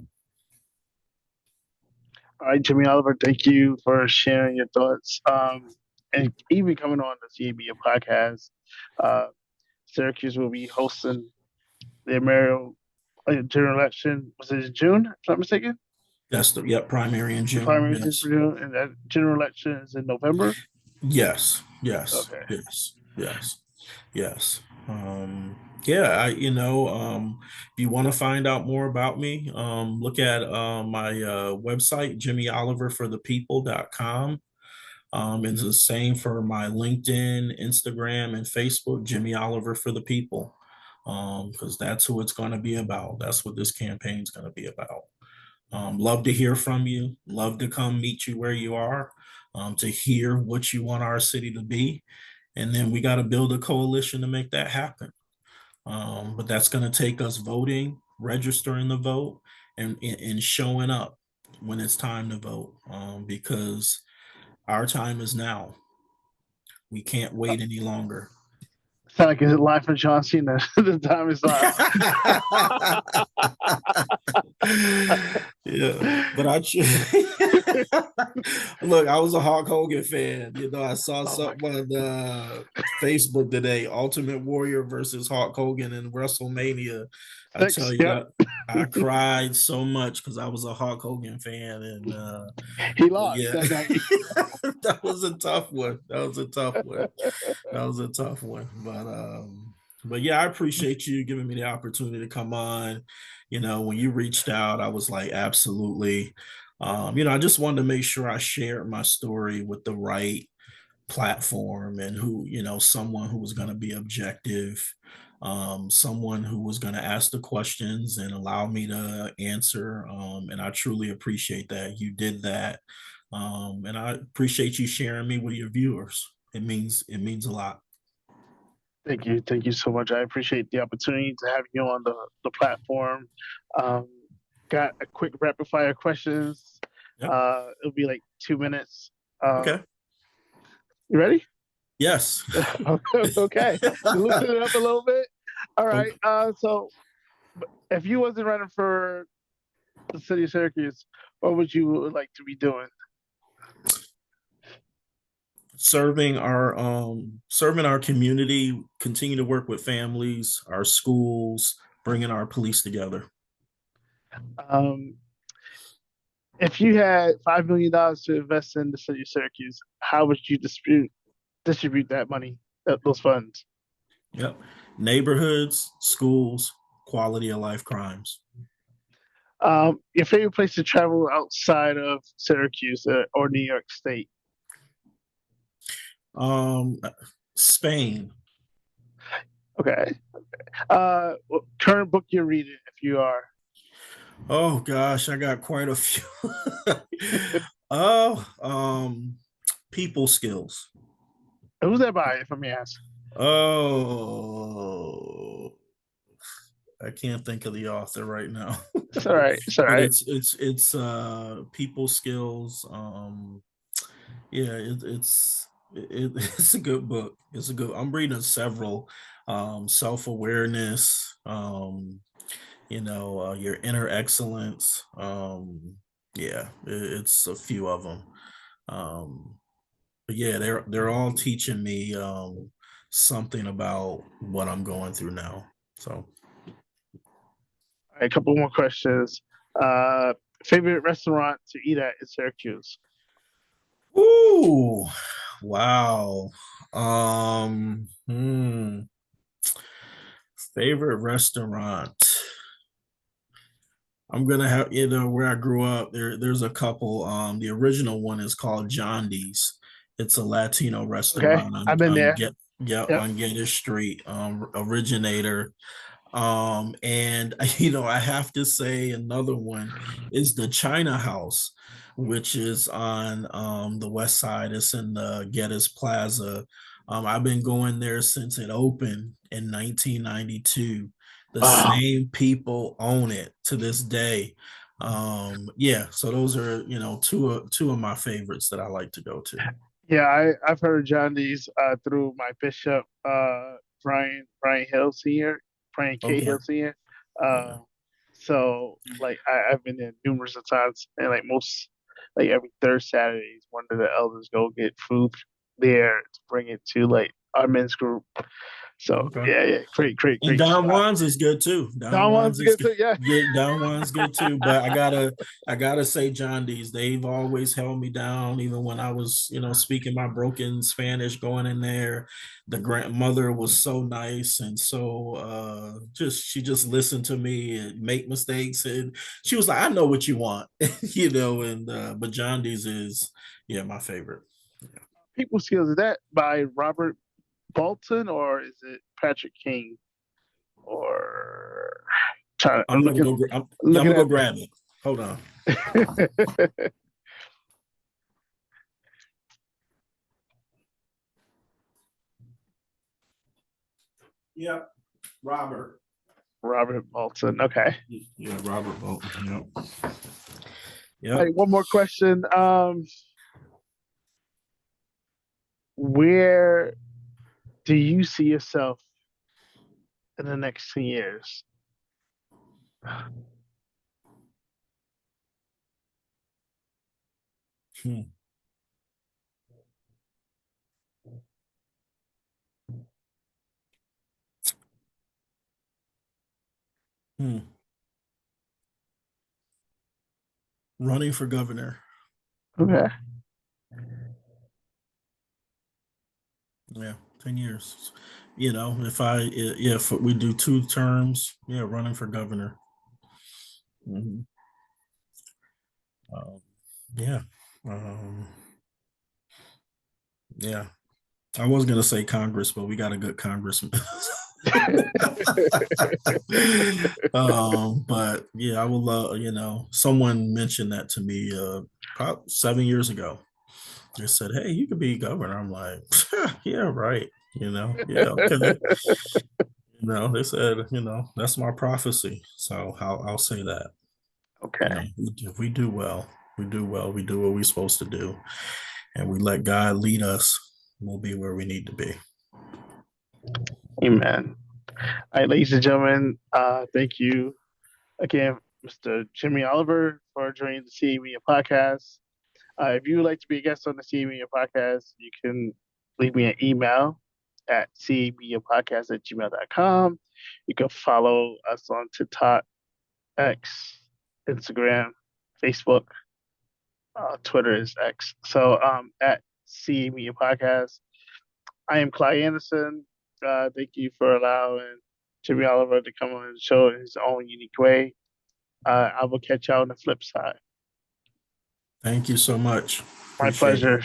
All right, Jimmy Oliver, thank you for sharing your thoughts. And even coming on the CAB podcast, Syracuse will be hosting the mayoral general election. Was it in June, if I'm not mistaken? That's primary in June. Primary yes. June, and that general election is in November? Yes. Okay. Yes. Yeah, if you want to find out more about me, look at my website, jimmyoliverforthepeople.com. It's the same for my LinkedIn, Instagram, and Facebook, Jimmy Oliver for the People, because that's who it's going to be about. That's what this campaign is going to be about. Love to hear from you. Love to come meet you where you are, to hear what you want our city to be. And then we got to build a coalition to make that happen. But that's going to take us voting, registering the vote, and showing up when it's time to vote, because our time is now. We can't wait any longer. Sound like it's live for John Cena. The time is up. Yeah, but look, I was a Hulk Hogan fan. I saw something on Facebook today: Ultimate Warrior versus Hulk Hogan in WrestleMania. I tell you, I cried so much because I was a Hulk Hogan fan, and He lost yeah, that night. that was a tough one. That was a tough one. That was a tough one. But yeah, I appreciate you giving me the opportunity to come on. When you reached out, I was like, absolutely. I just wanted to make sure I shared my story with the right platform, and someone who was going to be objective, someone who was going to ask the questions and allow me to answer. And I truly appreciate that you did that. And I appreciate you sharing me with your viewers. It means a lot. Thank you so much. I appreciate the opportunity to have you on the platform. Um, got a quick rapid fire questions. Yep. It'll be like 2 minutes. Okay. You ready? Yes. Okay. Loosen it up a little bit. All right. So if you wasn't running for the city of Syracuse, what would you like to be doing? Serving our community, continue to work with families, our schools, bringing our police together. Um, if you had $5 million to invest in the city of Syracuse, how would you distribute that money, those funds? Yep. Neighborhoods, schools, quality of life crimes. Your favorite place to travel outside of Syracuse or New York State? Spain. Okay. Current book you're reading, if you are. Oh gosh, I got quite a few. Oh, people skills. Who's that by, if I may ask? Oh, I can't think of the author right now. It's all right. It's all But right. it's people skills. Yeah, it's a good book. I'm reading several. Self-awareness, your inner excellence. Yeah, it's a few of them. But yeah, they're all teaching me something about what I'm going through now. So All right, a couple more questions. Favorite restaurant to eat at in Syracuse? ooh, wow. Um, hmm, Favorite restaurant. I'm gonna have where I grew up. There's a couple. The original one is called John D's. It's a Latino Okay, restaurant I've been there. Yep. on Gator Street. Originator. And I have to say another one is the China House, which is on the west side. It's in the Geddes Plaza. I've been going there since it opened in 1992. The Wow. same people own it to this day. Yeah, so those are two of my favorites that I like to go to. Yeah, I've heard John D's through my bishop, Brian Hill Sr., Brian K. Okay. Hill Sr. Yeah. So like I've been there numerous of times, and like every third Saturdays, one of the elders go get food there to bring it to like our men's group. So Okay. yeah, And great Don spot. Juan's is good too. Don Don Juan's Juan's is good good. too. Yeah. Yeah, Don Juan's good too. But I gotta say John D's. They've always held me down, even when I was, speaking my broken Spanish going in there. The grandmother was so nice and so she just listened to me and make mistakes. And she was like, I know what you want, and but John D's is my favorite. Yeah. People Skills, is that by Robert Bolton or is it Patrick King? Or I'm gonna looking go. I'm looking gonna go at grab it. Hold on. Yeah, Robert. Robert Bolton. Okay. Yeah, Robert Bolton. Yep. All Yep. right, one more question. Where do you see yourself in the next 10 years? Hmm. Hmm. Running for governor. Okay. Yeah, 10 years. If we do 2 terms, running for governor. Mm-hmm. Yeah. Um, yeah. I was gonna say Congress, but we got a good congressman. But yeah, I would love, someone mentioned that to me probably 7 years ago. They said, "Hey, you could be governor." I'm like, "Yeah, right." Yeah, okay. They said, that's my prophecy. So I'll say that. Okay. If we do well, we do well. We do what we're supposed to do, and we let God lead us. We'll be where we need to be. Amen. All right, ladies and gentlemen, thank you again, Mr. Jimmy Oliver, for joining the CA Media Podcast. If you would like to be a guest on the CA Media Podcast, you can leave me an email at camediapodcast@gmail.com. You can follow us on TikTok, X, Instagram, Facebook, Twitter is X. So at CA Media Podcast. I am Clyde Anderson. Thank you for allowing Jimmy Oliver to come on the show in his own unique way. I will catch y'all on the flip side. Thank you so much. My pleasure.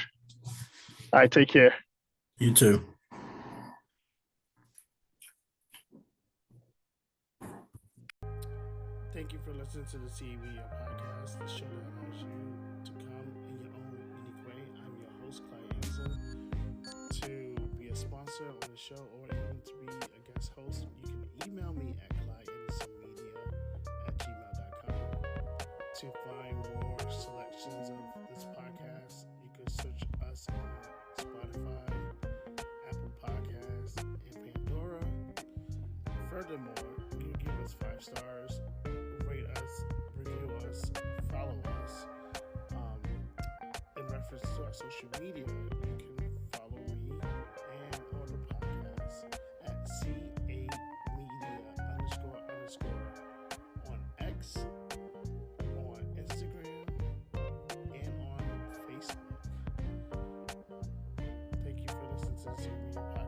All right, take care. You too. Thank you for listening to the CA Media Podcast, the show that allows you to come in your own unique way. I'm your host, Clyde Anderson. To be a sponsor on the show or even to be a guest host, you can email me at clydeandersonmedia@gmail.com. To find more selections of this podcast, you can search us on Spotify, Apple Podcasts, and Pandora. Furthermore, you can give us 5 stars, rate us, review us, follow us. In reference to our social media, you can follow me and on the podcast at CA_media_ on X, on Instagram, and on Facebook. Thank you for listening to the CA Media Podcast.